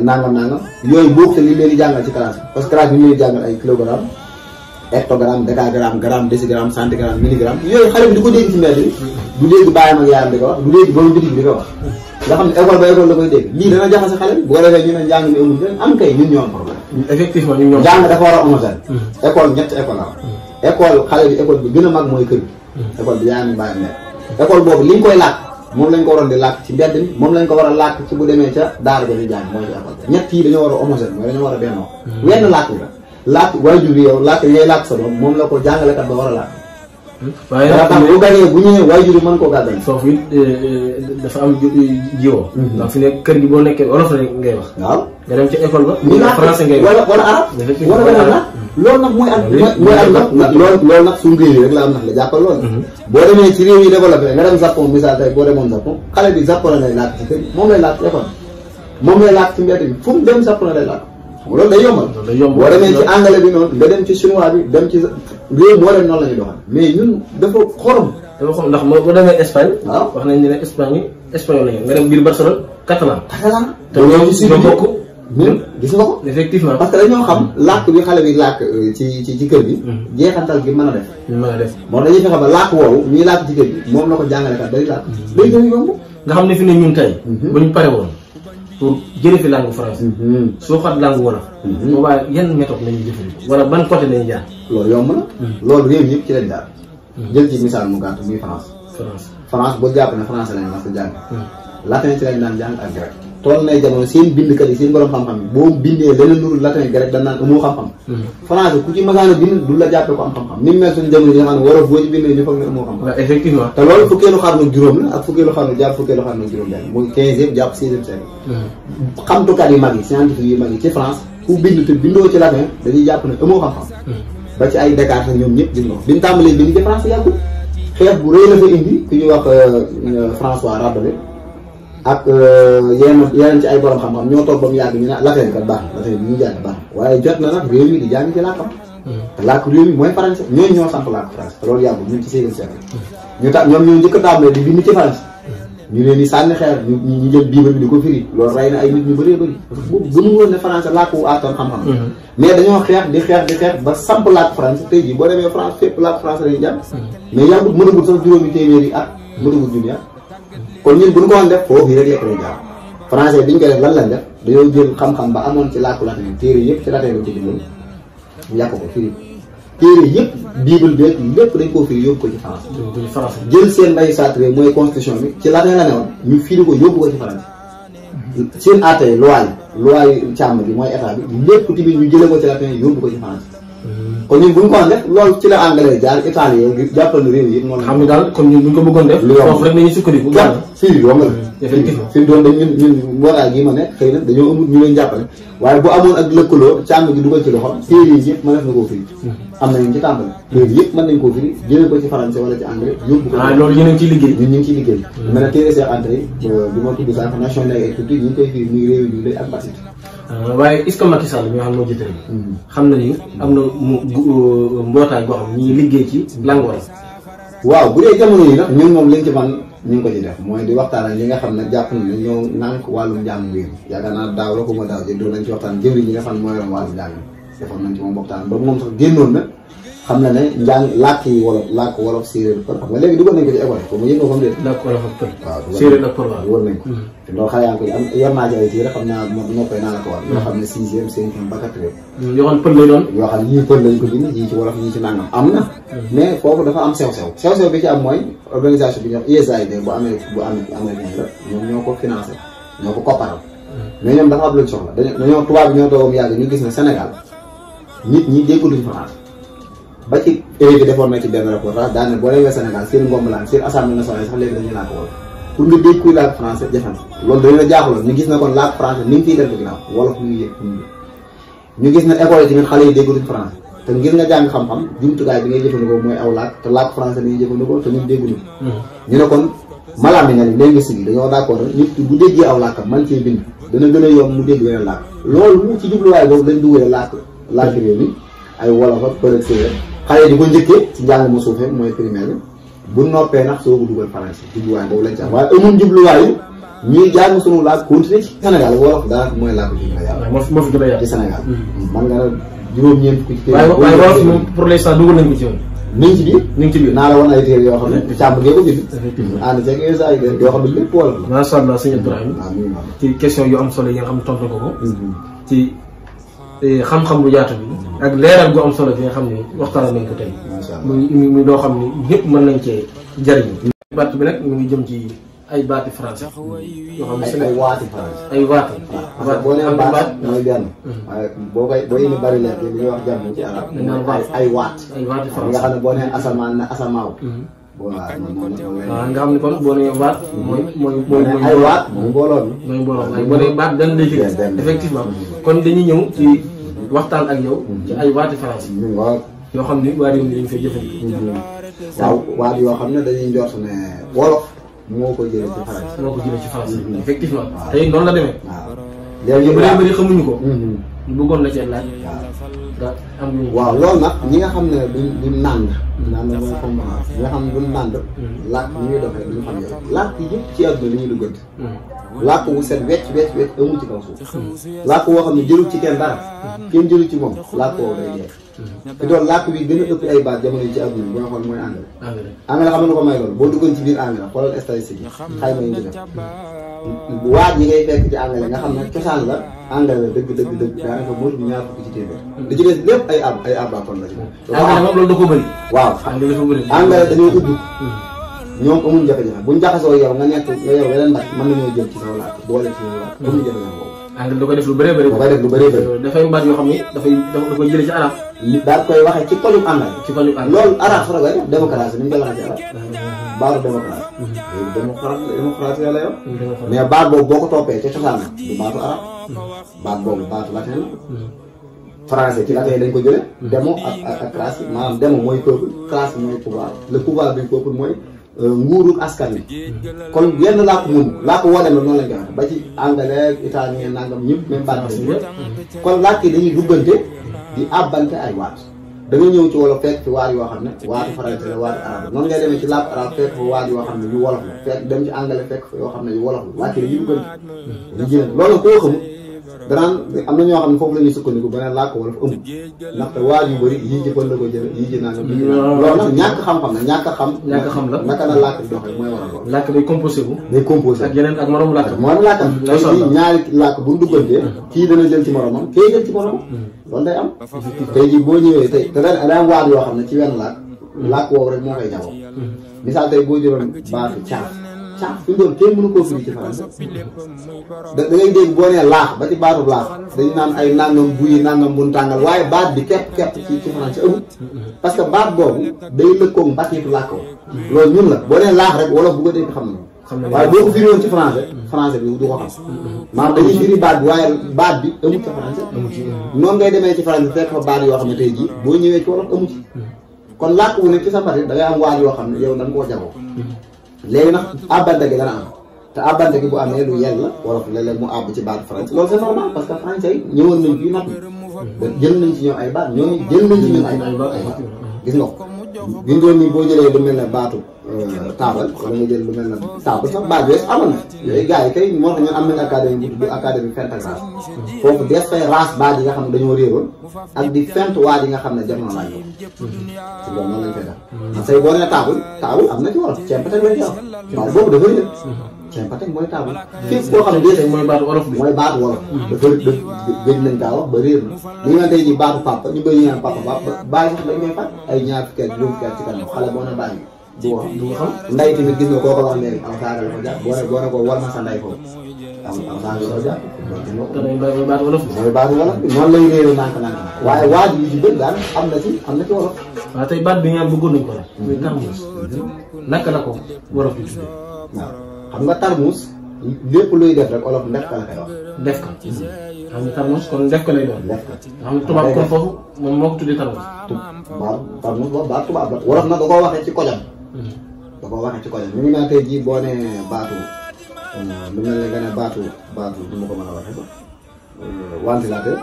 nangam yooyu bokk te li leen di jàngal ci classe bi parce que classe bi ñu leen di jàngal ay kilogramme hectogramme décagramme gramme décigramme centigramme milligramme yooyu xale bi di ko dégg ci mbedd bi du dégg bàyyam ak yaayam di ko wax du dégg borom bitig bi di ko wax nga xam ne école ba école la koy dégg lii dana jaxase xale bi bu ko defee ñu ne njàng mi amul ren am kay ñun ñoo am problème effectivement ñun ñoo njàng dafa war a homogène école ñetti école la école xale bi école bi gën a mag mooy kër bi école bi yaayam bàyyam nekk école boobu li ñu koy làkk moom lañ ko waroon di làkk ci mbedd mi moom lañ ko war a làkk ci bu demee ca daara ja di jàng mooy ci école ñett yi dañoo war a homogène mooy dañoo war a bennoo wenn làkk la làkk waajur bi yow làkk ngay làkk sa doom moom la ko jàngalekat ba war a làkk waaye nag tax bu gañee bu ñëwee waajur bi mën koo gàddal foofu it dafa am jiwoo ndax fi ne kër gi boo nekkee wolof la ngay wax waaw nga dem ci école ba ñu làkk français ngay wax wala arab wala beneen la loolu nag mooy am nag loolu nag suñu réew yi rek la am nax la jàppal loolu boo demee ci réew yi développé nga dem Japon misaal tey boo demoon Japon xale bi Japon la lay làkk ci kër moom lay làkk ci école moom lay làkk ci mbedd bi fu mu dem Japon la lay làkk loolu day yombal boo demee ci anglais bi noonu nga dem ci chinois bi dem ci réew moo leen noonu la ñuy doxal mais ñun dafa xorom ndax boo demee Espagne waaw wax nañ ne Espagne espagnol lañu nga dem biir Barcelone catalan te ñoo ci bokk ñun gis nga ko effectivement parce que dañoo xam làkk bi xale bi làkk ci kër gi jeexantal gi mën a def moom dañuy fexe ba làkk woowu ñuy làkk ci kër gi moom la ko jàngalekat day làkk day gën a yomb nga xam ne fi ne ñun tey ba ñu pare woon pour jëlee fi langue française soo xat langue wolof boobaa yan méthode lañuy jëfandikoo wala ban côté lañuy jaar loolu yomb na loolu réew yëpp ci lañ jaar jël ci misaal mu gàtt muy France boo jàpp ne français lañ mas a jàng latin ci lañ daan jàng ak grec toll nay jamono seen bindkat yi seen borom xam-xam yi boo bindee leneen nuru latin grec dañ naan amoo xam-xam français ku ci masaana bind du la jàppee ko am xam-xam ni mu mel suñu jamono yi nga xam ne wolof boo ci bindee ñu foog ne amoo xam-xam effectivement te loolu fukkeelu xarnu juróom la ak fukkeelu xarnu jàpp fukkeelu xarnu juróom benn muy 15e jàpp 16e siècle xamtukat yi mag yi scientifique yi mag yi ci France ku bind te bindoo ci latin dañuy jàpp ne amoo xam-xam ba ci ay Descartes ñoom ñëpp gis nga ko biñu tàmbalee bind ci France yàggul xeex bu rëy la fa indi ku ñuy wax François Rabelais ak yeneen ci ay borom xam-xam ñoo toog ba mu yàgg ñu ne latin kat baax na latin bi ñu jàng baax na waaye jot na nag réew mi di jàng ci làkkam te làkk réew mi mooy français ñooñu ñoo samp làkk français te loolu yàggul ñu ci 16e siècle ñu tax ñoom ñoo njëkk a tàmbalee di bind ci France ñu leen di sànni xeer ñu jël biiba bi di ko firi loolu rey na ay nit ñu bëree bëri bu gënu woon ne français làkk wu àttan xam-xam mais dañoo xeex ba samp làkk français tey jii boo demee France fépp làkk français lañuy jàng mais yàggut mënagul sax juróomi téeméeri at mënagul junni at kon ñun bu ñu ko woon def foofu yi rek lekk lay jaar français bi ñu koy def lan lañ def dañoo jël xam-xam ba amoon ci làkku latin téere yëpp ci latin la ko bindoon ñu yàq ko firi téere yëpp bible bi lépp dañ koo firi yóbbu ko ci France jël seen nday sacré mooy constitution bi ci latin la ne woon ñu firi ko yóbbu ko ci France seen atte yi loi yi càmm bi mooy état bi lépp tamit ñu jëlee ko ci latin yóbbu ko ci France kon ñun bu ñu ko woon def loolu ci la anglais jaar italien ngir jàppal na réew yi noonu xam nga daal comme ñun bu ñu ko bëggoon def foofu rek nañuy sukkandiku fii yomb la effectivement fi doon dañ ñun mbootaay gi ma nekk xëy na dañoo amul ñu leen jàppale waaye bu amoon ak lëkkaloo càmm gi dugal ci loxo téere yi yëpp mënees na koo firi am nañu ci tàmbali téere yëpp mën nañ koo firi jëlee ko ci français wala ci anglais yóbbu ko loolu yéen a ngi ciy liggéey ñun ñu ngi ciy liggéey mel na téere Cheikh Anta yi bi ma tudd sax nation et culture ñu ngi koy firi muy réew yu ak basit waaye est-ce que Macky Sall mi nga xam moo jiite xam na ni am na mbootaay boo xam ñi liggéey ci langue wolof waaw bu dee jamono yi nag ñun moom liñ ci man ñu ngi ko ci def mooy di waxtaan ak ñi nga xam ne jàpp na ne ñoo nànk wàllum njàng réew mi yaakaar naa daaw la ko ma daaw jël doon nañ ci waxtaan jëwriñ ñi nga xam ne mooy yoroon wàllum njàng defoon nañ ci moom waxtaan ba moom sax génnoon na xam na ne njàng làkk yi wolof làkk wolof séeréer pël xam nga léegi dugal nañ ko ci école ko mu yëngoo comme déet làkk wolof ak pël waaw séeréer ak pël dugal nañ ko te loolu xale yaa ngi koy am yor naa ci ay téere xam naa noppee naa la ko war yoo xam ne 6e 5e ba 4e yoo xam pël lay doon yoo xam ne yii pël lañ ko bind yii ci wolof yii ci nangam am na mais foofu dafa am sew-sew bi ci am mooy organisation bi ñuy wax USAID bu américain la ñoom ñoo ko financé ñoo ko kopparal mais ñoom dafa am luñ soxla dañoo tubaab bi ñoo toogam yàgg ñu gis ne Sénégal nit ñi dégguluñ français ba ci émi bi defoon na ci benn reportage daane boo demee Sénégal seen ngombalaan seen assemblée nationale sax léegi dañuy làkk wolof pour nga dégg kuy làkk français jafe na loolu dañu la jaaxaloon ñu gis na kon làkk français ni ngi fiy def ginnaaw wolof ñu ngi yëg ñu gis na école yi tamit xale yi dégguluñ français te ngir nga jàng xam-xam jumtukaay bi ngay jëfandikoo mooy aw làkk te làkk français bi ngay jëfandikoo te ñun dégguñu ñu ne kon malaam bi nga ni linguistique yi dañoo d'accord nit ki bu déggee aw làkkam man cee bind dana gën a yomb mu dégg weneen làkk loolu mu ci jubluwaay boobu lañ dugalee làkk réew mi ay wolof ak pël ak séeréer xale di ko njëkkee ci njàng mu suufee mooy primaire bi bu noppee nag soo ko dugal français jubluwaay boobu lañ ci am waaye amul jubluwaayu ñuy jàng sunu laaj continuer ci Sénégal wolof daanaka mooy làkk bi gën a yàlla. moo fi gën a yàlla ci Sénégal. man nga ne juróom-ñeent fukki ci. waaye wolof moom pour l'instant dugal nañ ko ci woon. ni ngi ci biir. ni ngi ci biir naa la woon ay téere yoo xam ne càmm ngeen ko bind. ànd ceeg USAID yoo xam ne lépp wolof la. macha allah sëñ Ibrahima. ci question yu am solo yi nga xam ne tontu ko ko. ci xam-xam bu yaatu bi. ak leeral gu am solo bi nga xam ne waxtaan nañ ko tey. macha allah muy loo xam ne ñëpp mën nañ cee jariñu. baat bi nag mu ngi jëm ci ay baati français. yoo xam ne ay waati français. ay waati. parce que boo nee baat mooy benn. waaye boo indi bari lekk li ñuy wax jàmm ci arab. ay waat. ay waati français nga xam ne boo nee asamaan ne asamaaw. waaw nga xam ne kon boo nee waat. mooy ay waat mooy mbooloo mi. mooy mbooloo waaye boo nee baat dañ lay firi. effectivement kon dañuy ñëw ci waxtaan ak yow. ci ay waati français. waaw yoo xam ne waa réew mi dañ fay jëfandikoo. waaw waat yoo xam ne dañuy njort ne wolof moo ko jëlee ci français. moo ko jëlee ci français. effectivement tey noonu la demee. waaw léegi bu dee bëri xamuñu ko. ñu bëggoon la cee laaj. nga am lu waaw loolu nag ñi nga xam ne duñ nànd. nànd mooy comme ñi nga xam ne duñ nànd. làkk ñi ñuy doxee duñ xam yow. làkk yëpp ci àdduna li ñuy duggante. làkk wu set wecc amul ci kaw suuf. làkk woo xam ne jëlul ci kenn dara. kenn jëlul ci moom làkk woowu day jeex. te doon làkk bi gën a ëpp ay baat jamono yi ci àdduna bi nga xool mooy anglais. anglais xam nga ko may loolu boo duggoon ci biir anglais xoolal statistique yi xayma yi ñu def waat yi ngay fekk ci anglais nga xam ne cosaan la anglais la dëgg daanaka motul ñaar fukki ci téeméer. li ci des lépp ay abaakoon la ci. anglais moom loolu da ko bëri. waaw anglais dafa bëri. anglais dañoo ubbi ñoom amuñ jafe-jafe buñ jaxasoo yow nga nekk nga yow weneen mbàkk mën nañoo jël ci sama làkk boole ci sama làkk amuñ jafe-jafe boobu. anglais da koy def lu bëree bëri. da koy def lu bëree bëri. dafay mbaat yoo xam ne da koy jëlee ci arab. daal koy waxee ci kojum anglais. ci kojum anglais loolu arab sax da koy def démocratie ni mu koy waxee ci arab. baaru démocratie. démocratie la yow. mais baat boobu boo ko toppee ca cosaan la du baatu arab. baat boobu baatu latin la. français ci latin dañ ko jëlee. demo ak classe maanaam demo mooy peuple classe mooy pouvoir le pouvoir du peuple mooy nguuru askan wi. kon yenn làkk mun làkk woo dem noonu lañ koy wax ba ci anglais italien nangam ñëpp même baat bi kon làkk yi dañuy duggante di àbbante ay waat da nga ñëw ci wolof fekk fi waat yoo xam ne waatu français la waatu arabe noonu ngay demee ci làkk arabe fekk fa waat yoo xam ne yu wolof la fekk dem ci anglais fekk fa yoo xam ne yu wolof la làkk yi dañuy duggante ñu jël loolu koo xamul danaan am na ñoo xam ne foofu la ñuy sukkandiku ba ne làkk wolof amul ndaxte waat yu bëri yii ci pël la ko jële yii ci nangam loolu nag ñàkk xam-xam la ñàkk xam la naka la làkk di doxee mooy waral loolu làkk day composé wu day composé ak yeneen ak moroom làkk moom làkkam tey jii ñaari làkk bu duggantee kii dana jël ci moromam kii jël ci moromam loolu day am tey jii boo ñëwee tey te da am waat yoo xam ne ci wenn làkk woowu rek moo koy jagoo misaal tey boo jëloon baatu caaf fi mu doon kenn mënu koo firi ci français da ngay dégg boo nee laax ba ci baatu laax dañu naan ay nangam buy nangam bun tàngal waaye baat bi képp ci français amul parce que baat boobu day lëkkoog mbatiitu làkk wo loolu ñun la boo nee laax rek wala bu ko dégg xam na waaye boo ko firi woon ci français bi du ko xam maanaam dañuy firi baat bi waaye baat bi amul ci français noonu ngay demee ci français fekk fa baat yoo xam ne tey jii boo ñëwee ci wolof amu ci kon làkk wu ne ci sa mbatit da ngay am waat yoo xam ne yow da nga koo jagoo léegi nag àbbante gi dana am te àbbante gi bu amee lu yell la wolof léeg-léeg mu àbb ci baatu français loolu c'est normal parce que français yi ñëwoon nañ fii natt jël nañ ci ñoom ay baat ñooñu jël nañ ci ñun ay baat gis nga ko bindoon ni boo jëlee lu mel ne baatu taabal wala nga jël lu mel ne taabal sax baat yooyu amoon na yooyu gars yi kay moo tax ñun am nañ académie bu tudd académie fentagraphe foofu des fay race baat yi nga xam ne dañoo réeroon ak di fent waat yi nga xam ne jamono laaj ko ci loolu noonu lañ koy def parce que boo nee taabal am na ci wolof cempatek lañ ci am waaw boobu dafa réer cempatek mooy taabal fépp koo xam ne dee mooy baatu wolof bi mooy baatu wolof dafa gëj nañ kaa wax ba réer na li nga tey ji baatu papa ñu bëri ñu naan papa bàyyi sax dañ koy fat ay ñaar fukki at juróom fukki at ci kanam xale boo ne bàyyi du wax du xam nday tamit gis nga koo ko wax léegi aw saaga la ko jàpp boo ne ko war na sa nday foofu aw saaga la ko jàpp mooy baatu wolof bi noonu lay réeré nànk-nànk waaye waaj yu ci bëri daal am na ci wolof waaw tey baat bi nga bëggoon nañ ko rek muy tarmuus naka la ko wolof bi tuddee waaw xam nga tarmuus lépp luy def rek olof ndef ka la koy wax def ka xam nga tarmuus kon def ka lay doon def ka xam nga tubaab kon foofu moom moo ko tuddee tarmuus waaw tarmuus boobu baat tubaab la wolof nag da koo waxee ci kojam da koo waxee ci kojam ñu ngi naan tey jii boo nee baatu lu mel ne nga ne baatu du ma ko mën a waxee sax ventilateur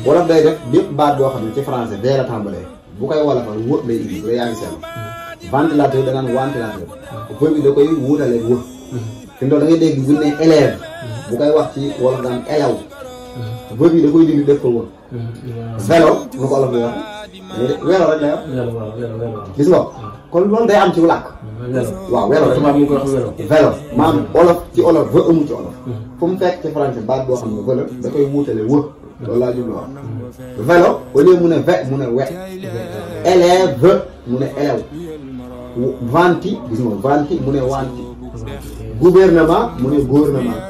wolof day def bépp baat boo xam ne ci français bee la tàmbalee bu koy wolofal wë lay indi bu dee yaa ngi seetlu ventilateur da naan ventilateur vë bi da koy wuutalee wë fi mu da ngay dégg bu ne élève bu koy wax ci wolof daan elew vë bi da koy dindi def ko wë vélo nu ko olof di wax vélo rek lay wax gis nga kon loolu day am ci làkk waaw vélo rek vélo maanaam olof ci olof vë amul ci olof fu mu fekk ci français baat boo xam ne vë la da koy wuutale wë loolu laa jublu wax vélo au lieu mu ne ve mu ne we élève mu ne élève venti gis nga venti mu ne wanti gouvernement mu ne gouvernement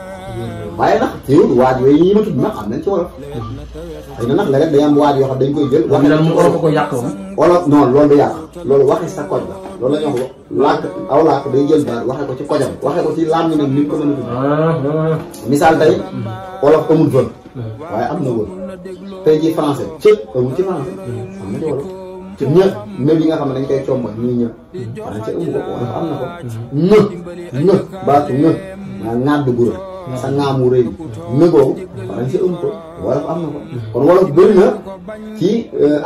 waaye nag teewul waaj yooyu ñi ma tudd nag am nañ ci wolof xëy na nag léeg-léeg day am waaj yoo xam dañ koy jël wax mu olof ko yàq olof non loolu du yàq loolu waxi sa koj la loolu la ñuy wax làkk aw làkk day jël baat waxee ko ci kojam waxee ko ci làmmiñ nag ni ko mën a tudd misaal tey olof amul vë waaye am na wër tey ji français cë amul ci français am na ci wolof ci ñë ñë yi nga xam ne dañ koy comba ñuy ñë français amu ko wolof am na ko ñë baatu ñë maa ŋàdd gura sa ŋaamu rëy nëgoo français amu ko wolof am na ko kon wolof bëri na ci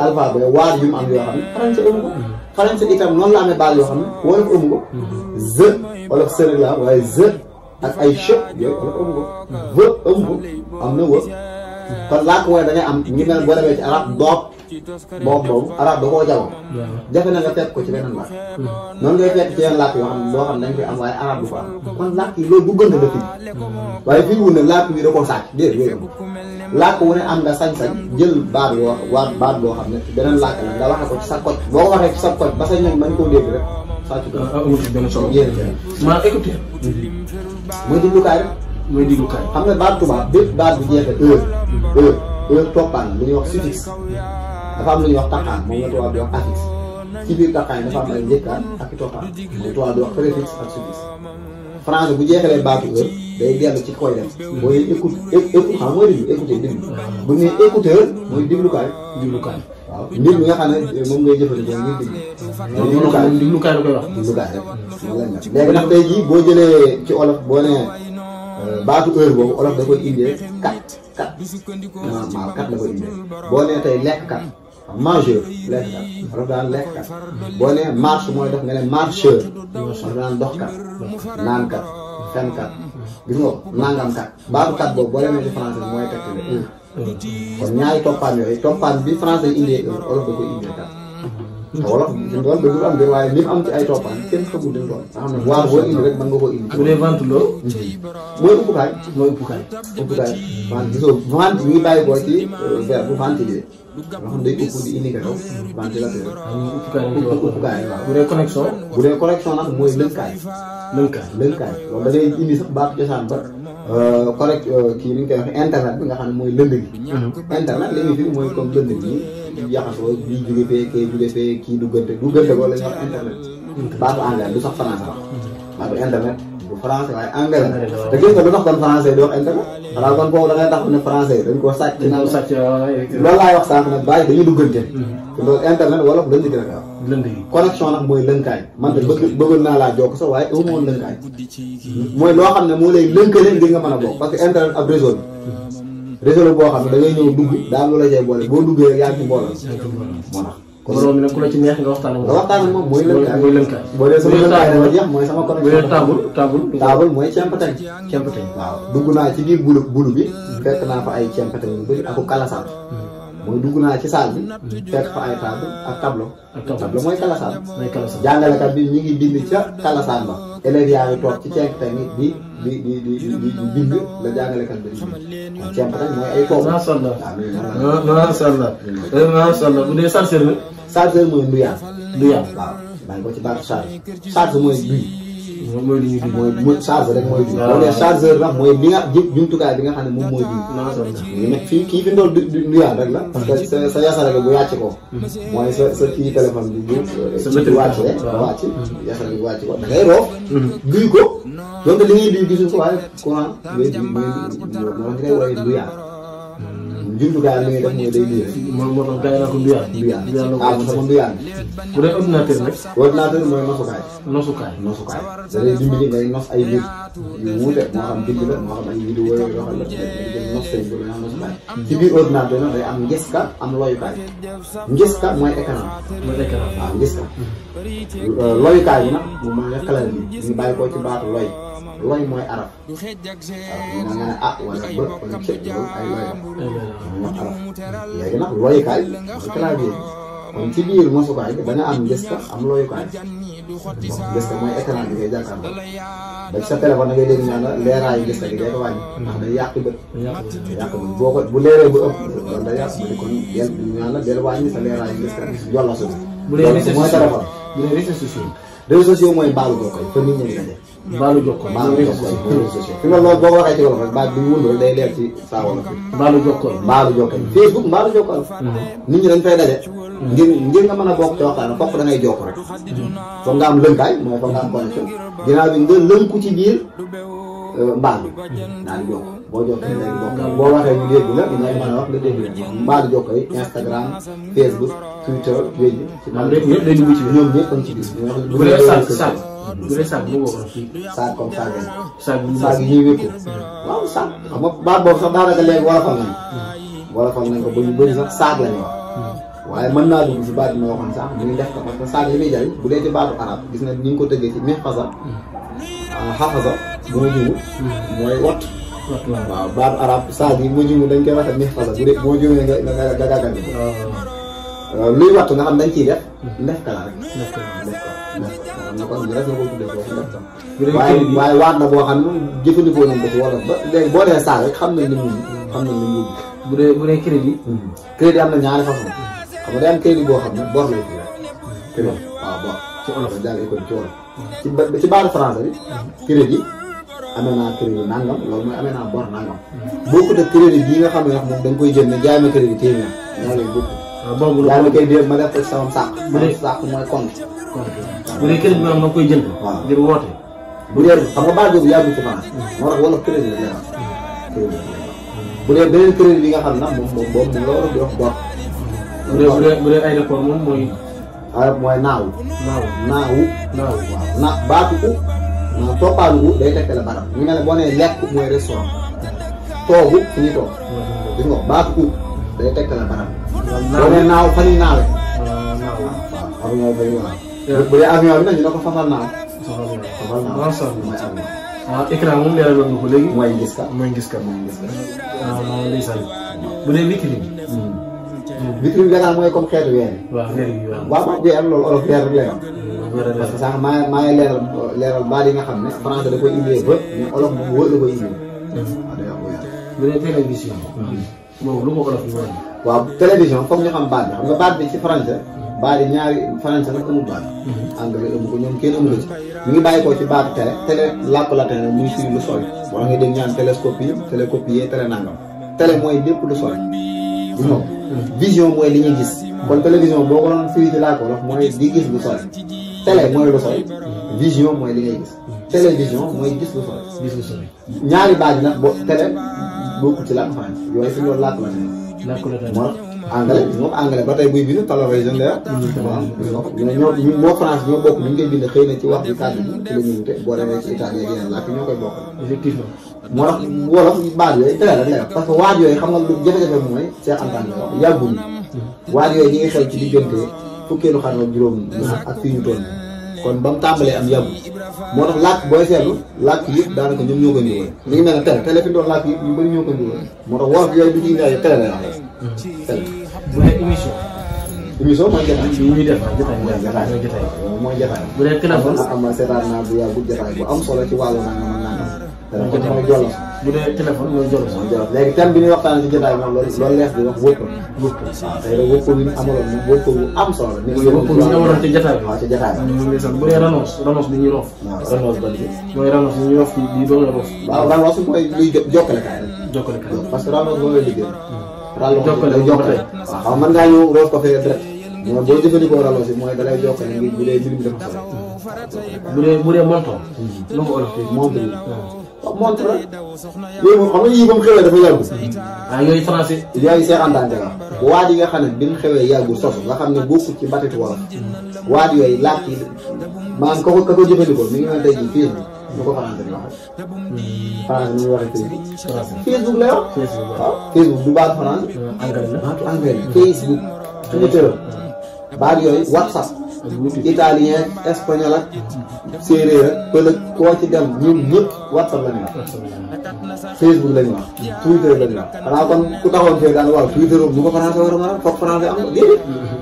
alphabet waat yu mu am yoo xam ne français amu ko français itam noonu la amee baat yoo xam ne wolof amu ko ze wolof sëri la waaye ze ak ay che yooyu wolof amu ko vë amu ko am na wë kon làkk wooy da ngay am ñu mel boo demee ci arab doob boobu arab da koo jagoon jafe na nga fekk ko ci beneen làkk noonu ngay fekk ci yeneen làkk yoo xam ne loo xam ne dañ koy am waaye arab du ko am kon làkk yi loolu bu gën a dëkk waaye fii wu ne làkk bi da koo sàcc déedéet yooyu làkk wu ne am nga sañ-sañ jël baat baat boo xam ne beneen làkk la nga waxee ko ci sa koj boo ko waxee ci sa koj ba sa ñoñ mën koo dégg rek sàcc ko amul ci benn solo maa écouteur mooy diglukaay rek mooy diglukaay xam nga baat tubaab bépp baat bu jeexee heure toppaan lu ñuy wax suffixe dafa am lu ñuy wax taqaan moom la tubaab di wax affixe ci biir taqaan dafa am ay njëkkaan ak i toppaan moom tubaab di wax préfixe ak suffixe français bu jeexalee baatu heure day dellu ci koy def booy écoute xam mooy déglu écouter déglu bu ñu nee écouteur mooy diglukaay waaw mbir mi nga xam ne moom ngay jëfandikoo ngir déglu diglukaay la koy wax diglukaay rek moom lañ def léegi nag tey jii boo jëlee ci olof boo nee baatu heure boobu olof da koy indee kat maa kat la koy indee boo nee tey lekk kat mangeur lekk kat olof daan lekk kat boo nee marche mooy def nga ne marcheur olof daan dox kat naan kat fen kat gis nga nangam kat baatu kat boobu boo demee ci français mooy tegtale heure kon ñaari toppaan yooyu toppaan bi français yi indee heure olof da koy indee kat te wolof suñu doon dëgg am bi waaye li mu am ci ay toppaan kenn xamul dañ doon nga xam ne waar boo indi rek mën nga koo indi bu dee ventilo mooy uppukaay uppukaay vente gisoo vente mi ngi bàyyi boo ci verbe bu ventiler nga xam day upp di indi kaw ventilateur uppukaay waaw bu dee connexion nag mooy lënkaay loolu da ngay indi sax baatu cosaan ba kii ni ñu koy waxee internet bi nga xam ne mooy lënd gi internet li muy fi mooy comme lënd gi jaxasoo bii jóge fee kee jóge fee kii duggante boobu la ñuy wax internet baatu anglais du sax français wax baatu internet du français waaye anglais la te gis nga lu tax kon français di wax internet xanaa kon foofu da ngay tax ne français dañ koo sàcc loolu laay wax sànq nag bàyyi dañuy duggante te loolu internet wala lënd gi rek wax connexion nag mooy lënkaay man de bëggoon naa laa jokk sax waaye amu woon lënkaay mooy loo xam ne moo lay lënkale ngir nga mën a bokk parce que internet ab réseau la réseau la boo xam ne da ngay ñëw dugg daa lu la cay boole boo duggee rek yaa ngi ci mbooloo moo tax borom mi nag ku la ci neex nga waxtaan ak moom mooy lënkaay boo dee sama lënkaay dafa jeex mooy sama connexion table mooy cempatañ waaw dugg naa ci biir bulu bi fekk naa fa ay cempatañ yu bëri aku kalasaan mooy dugg naa ci salle bi fekk fa ay table ak tableau mooy kalasaan jàngalekat bi ñu ngi bind ca kalasaan ba élèves yaa ngi toog ci cempatañ di bind la jàngalekat bi di bind kon cempatañ mooy ay toog masha Allah bu dee chargeur nag chargeur mooy nduyaan waaw daañu ko ci baatu charge mooy duy mooy charge rek mooy duy boo dee chargeur nag mooy li nga jumtukaay bi nga xam ne moom mooy duy ngi nekk fii kii fi ndool nduyaan rek la parce que sa yasara gi bu wàcc ko mooy sa kii téléphone bi bu wàcc yasara gi bu wàcc ko da ngay roof duy ko donc li ngay duy gisul ko waaye courant ngay duy moo tax ngay woowee nduyaan jumtukaay li ngay def mooy day lire. moo tax gars yi naa ko nduyaan. nduyaan ah sama nduyaan. bu dee ordinateur nag. ordinateur mooy nosukaay. nosukaay. da lay dimbali ngay nos ay mbir yu wuute moo xam bind la moo xam ay vidéo yoo xam ne nos seen bu la nosukaay. ci biir ordinateur nag day am ngeska am loyukaay. ngeska mooy écran. waaw ngeska. loyukaay bi nag moom mooy xelal bi ñu bàyyi ko ci baatu loy. loy mooy arab. waaw nga ne ah wala bët wala ceeb loolu ay loy la. mooy arab léegi nag loyukaay mooy clavier kon ci biir mosukaay bi da nga am gëstu am looyukaay gëstu mooy écran bi ngay jàkkaarloo ba ci sa téléphone da ngay dégg ñaan la leeraayu gëstu gi day ko wàññi ndax day yàq bët. boo ko bu leeree bu ëpp loolu day yàq bët kon del ñaan la del wàññi sa leeraayu gëstu jolla su bu dee mooy téléphone. bu dee réseaux sociaux. réseaux sociaux mooy baalu jokkoo fa nit ñi di daje. baalu jokkoo réseaux sociaux fi nga loolu boo ko waxee ci wolof rek baat bi ñu wund rek day leer ci saa wolof bi. baalu jokkoo Facebook mbaalu jokkoo nit ñi dañ fay daje. ngir nga mën a bokk ci waxtaan fokk da ngay jokk rek. foog nga am lënkaay mooy foog nga am connexion. ginnaaw bi nga lënku ci biir mbaal bi daal di jokk boo jokkee léegi bokk boo waxee ñu dégg la dinañ mën a wax nga dégg la mbaalu jokkoo yi Instagram Facebook Twitter yooyu yëpp day dugg ci biir ñoom ñëpp a ngi ci biir. bu dee saag bu dee saag bu bokk fii. saag comme saag saag yi ñuy wékku. waaw saag xam nga baat boobu sax daanaka léegi wolofal nañ ko. wolofal nañ ko ba ñu bëri sax saag la ñuy wax. waaye mën naa dugg ci baat bi ma waxoon sax muy def ko parce que saag yi muy jariñ bu dee ci baatu arab gis nga ni ñu ko tëggee ci mihfaza xafaza bu ma jumu mooy wat. waaw baatu arab saag yi ma jumu dañ koy waxee mihfaza bu dee moo jumee nga gàggal bi. luy wattu nga xam dañ ciy def ndef kala rek. ndef ko kon ñu rek nga ko tuddee foofu ndef ko. waaye waat na boo xam ne jëfandikoo nañ ko ci wolof ba léegi boo dee saag rek xam nañ ni mu bu dee crédit. crédit am na ñaari façon xam nga day am crédit boo xam ne bor lay fii rek. crédit waaw bor. ci olof daal école ci wolof. ci baatu français bi. crédit amee naa crédit nangam loolu mooy amee naa bor nangam. bokkut ak crédit bii nga xam ne moom da nga koy jënd jaay ma crédit téeméer ñoo lay bokk. boobu la jaay ma crédit ma def ko ci sama sàq. bu dee sàq mooy compte. bu dee crédit bi nga xam da nga koy jënd. waaw ngir woote. bu dee xam nga baat boobu yàggul ci France. moo tax wolof crédit la leeral. crédit bu dee beneen crédit bi nga xam nag moom boobu moom la war a di wax bor. bu dee aéroport moom mooy. mooy naawu. naawu. waaw baatu ko. toppaalu ko day tekkale barab ñu ne boo nee lekk mooy restaurant. toogu fu ñuy toog. gis nga baatu ko day tekkale barab. boo nee naaw fan yii naawee. waaw avion bi waaw. bu dee avion bi nag ñu ne ko fafal naaw. fafal naaw mooy avion. waaw écran moom leeraloon nga ko léegi. mooy gis ka. waaw ndeysaan. bu dee vitrine bi. vitrine bi mooy comme xeetu weer yi. waaw weer yi waaw. waaw weer loolu olof weer rek lay wax. parce que sax maa ngi leeral baat yi nga xam ne français da koy indee ba mais olof moom wër la koy indee. waaw day wax weer. bu dee télévision. boobu lu ko olof yi war waaw télévision foog ñu xam baat bi xam nga baat bi ci français baat yi ñaari français nag amul baat. anglais amu ko ñoom kenn amu ko ci. mi ngi bàyyi ko ci baatu télé làkk latin la muy firi lu sori. wala nga dégg ñaan télescopie télécopier télé nangam. télé mooy lépp lu sori. non vision mooy li ñuy gis. kon télévision boo ko doon firi ci làkk wolof mooy di gis lu sori. télé mooy lu sori. vision mooy li ngay gis. télévision mooy gis lu sori. ñaari baat yi nag télé bokkul ci làkk français yooyu fi loolu làkk latin moo anglais moom anglais ba tey buy bind télévision la yor. moo France ñoo bokk ñu ngi koy bind xëy na ci wax bi kàddu gi ci la ñuy wute boo demee ci Italie ak yeneen làkk ñoo koy bokk. effectivement. moo tax wolof baat yooyu télé rek la yor parce que waaj yooyu xam nga lu jafe-jafe mooy Cheikh Anta la wax yàgguñu. waaj yooyu ñi ngi xew ci diggante fukkeelu xarnu ak juróom ak fii ñu toll kon ba mu tàmbalee am yàggu moo tax làkk booy seetlu làkk yëpp daanaka ñoom ñoo koy ndugal. li ngi mel ne télé fi doon làkk yëpp ñu bëri ñoo koy ndugal moo tax wolof yooyu du ci indi télé lay wax télé. bu dee émission. émission mooy jotaay. bi ñuy def jotaay mooy jotaay. bu dee téléphone. am na seetaan naa bu yàggu jotaay bu am solo ci wàllu nangam ak nangam. téléphone mooy jolos. bu dee téléphone mooy jolos. léegi thème bi ñuy waxtaan ci jotaay moom loolu lees di wax wëpp. waaw tey rek wëpp bi ñu amaloon moom wëpp bu am solo la. wëpp bi ñu waroon ci jotaay bi. waaw ci jotaay bi. bu dee ranos bi ñuy roof. waaw ranos ban bi. mooy ranos bi ñuy roof di doon la roof. waaw ranos mooy luy jokkale kaay rek. jokkale kaay parce que ranos boo lay liggéey. jokkale waaw xam mën ngaa ñëw roof ko fee direct mais boo jëfandikoo ralos yi mooy dalay jokkale ngir bu dee mbir mi dafa solo. bu dee monton. lu ko olof montre yi. montre la yooyu moom xam nga yii ba mu xewee dafa yàggu. yooyu français. yooyu seexantaante la. waat yi nga xam ne bi mu xewee yàggul sosu nga xam ne bokkul ci batitu wolof. waat yooyu làkk yi maanaam ka ko jëfandikoo mi ngi mel tey jii Facebook nu ko français di waxee. français nu muy waxee Facebook lay wax. waaw Facebook du baatu français. baatu anglais la Facebook. Twitter baat yooyu WhatsApp. italien espagnol ak séeréer ak pël ak koo ci dem ñun ñëpp WhatsApp la ñu wax. Facebook la ñu wax. Twitter la ñu wax xanaa kon ku taxoon fee daal waaw Twitter bu ko français war a mën a foog français am na déedéet.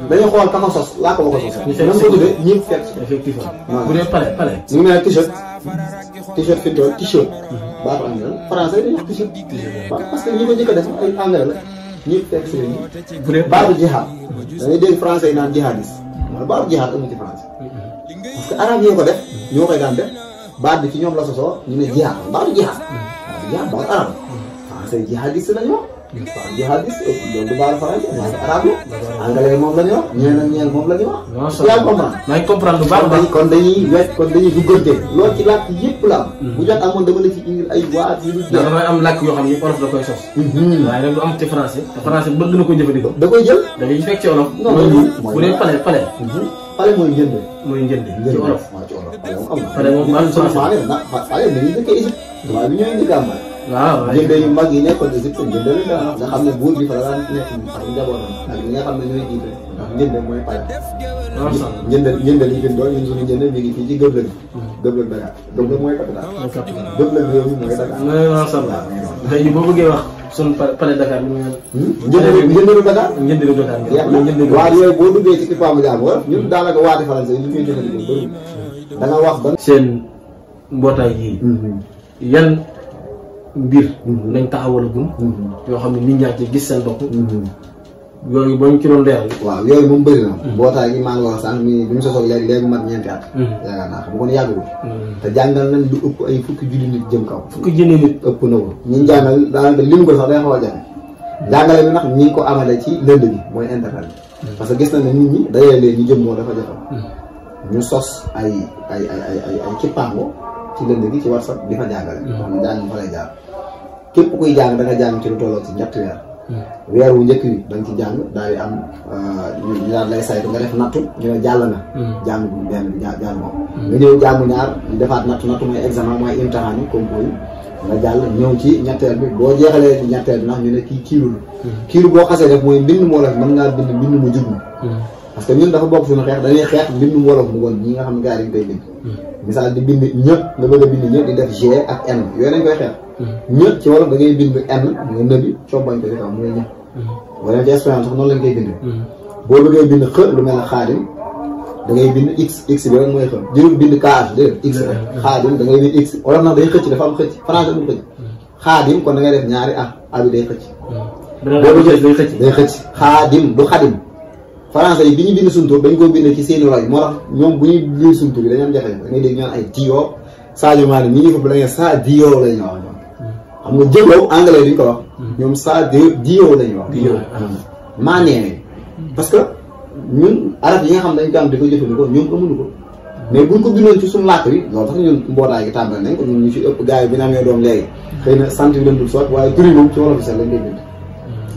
dañuy xool ka ma sos laa ko ma ko sos. ñu ko tuddee ñëpp fekk. effectivement bu dee pale. ñu ngi ne t-shirt fi mu toll t-shirt. baatu anglais français dañuy wax t-shirt. waaw parce que ñi ko njëkk a def ay anglais la ñëpp fekk si lañu. bu dee baatu jihaad da ngay dégg français yi naan jihadiste. mooy baatu jihaad amu ci français. parce que arab yoo ko def ñoo koy daan def baat bi ci ñoom la sosoo ñu ne jihaad baatu jihaad. baatu arab français jihadiste la ñu wax. waaw jihadiste loolu du baatu français baatu arab la. anglais moom la ñu wax ñeel moom la ñu wax. yaa ngi comprendre. maa ngi comprendre bu baax kon dañuy duggante loolu ci làkk yëpp la am. bu jot amoon dama la ci indil ay waat yu dul jeex. damay am làkk yoo xam ni olof da koy sos. waaye nag lu am ci français te français bëgg na ko jëfandikoo. da koy jël. da ngay fekk ci olof. bu dee pale. pale mooy njënd. ci olof. waaw ci olof pale moom am na. pale moom am na pale dañuy dëkkee Égypte. waaw bi ñëwee njëkk a am waaw njënde yu mag yi nekkoon Égypte njënde lañ daan wax nga xam ne buur bi fa la daan nekk ak njabootam ak ñi nga xam ne ñooy jiite ndax njënde mooy pale. njënde li bindoo ñun suñu njënde mi ngi fii ci Gëblëg. Gëblëg Dakar Gëblëg mooy capital. Gëblëg réew mi mooy Dakar. macha allah tey boo bëggee wax suñu pale Dakar bi mu njëndeelu Dakar. njëndeelu Dakar waaw yooyu boo duggee ci kipaamu jàmbur ñun daanaka waati français li ñuy jëfandikoo bëri da nga wax ba seen mbootaay yi yan mbir nañ taxawal gum yoo xam ne nit ñaa ci gis seen bopp yooyu ba ñu ci doon leeral. waaw yooyu moom bëri na mbootaay gi maa ngi wax sànq mi bi mu sosoo léegi mat ñeenti at yaakaar naa xam kon yàggul te jàngal nañ lu ëpp ay fukki junni nit jëm kaw ëpp na ko ñi jàngal daanaka lim ko sax day xaw a jafe jàngale bi nag ñi ngi ko amale ci lënd bi mooy internet bi parce que gis na ne nit ñi dayee léegi ñu jëm moo dafa jafe ñu sos ay kippaango ci lënd gi ci WhatsApp di fa jàngale xam ne jàng fa lay jaar képp kuy jàng da nga jàng ci lu tolloo ci ñetti weer wu njëkk bi da nga ci jàng daal di am ñu daal lay saytu nga def nattu ñu ne jàll na jàng bu benn bi jàng moom nga ñëw jàngu ñaar ñu defaat nattu mooy examen mooy imtixaan yi concours yi nga jàll ñëw ci ñetteel bi boo jeexalee ci ñetteel bi ndax ñu ne kii kiilu boo xasee def mooy mbind mu wolof mën ngaa bind mbind mu jub parce que ñun dafa bokk suñu xeex dañuy xeex mbind mu wolof mu woon ñi nga xam ne gars yi dañ koy bind misaal di bind ñëpp nga bëgg a bind ñëpp di def G ak N yooyu nañ koy xeex ñëpp ci wolof da ngay bind N nga nëbi combañ ko ci kaw muy ñëpp wala ci espagnol sax noonu lañ koy bind boo bëggee bind xë lu mel ne xaadim da ngay bind x bi rek mooy xë jërul bind KH dé x rek xaadim da ngay bind x wolof nag day xëcc dafa am xëcc français amul xëcc xaadim kon da ngay def ñaari bi day xëcc day xëcc xaadim du xadim français yi bi ñu bind suñu tur dañ koo bind ci seeni roy moo tax ñoom bu ñuy bind suñu tur yi dañu am jafe da ngay dégg ñoon ay Dio Sadio Mané ñi ngi fa bu la ngeen sa Dio la ñu wax ñoom xam nga jëloo anglais duñ ko wax ñoom sa Dio la ñu wax Dio Mané parce que ñun arab yi nga xam dañ ko am di ko jëfandikoo ñoom amuñu ko mais buñ ko bindoon ci suñu làkk bi loolu sax ñun mbootaay gi tàmbali nañ ko ñun ñu ci ëpp gars yi bi na amee doom léegi xëy na sant bi dañ dul soit waaye tur yi moom ci wolof bi sax lañ koy bind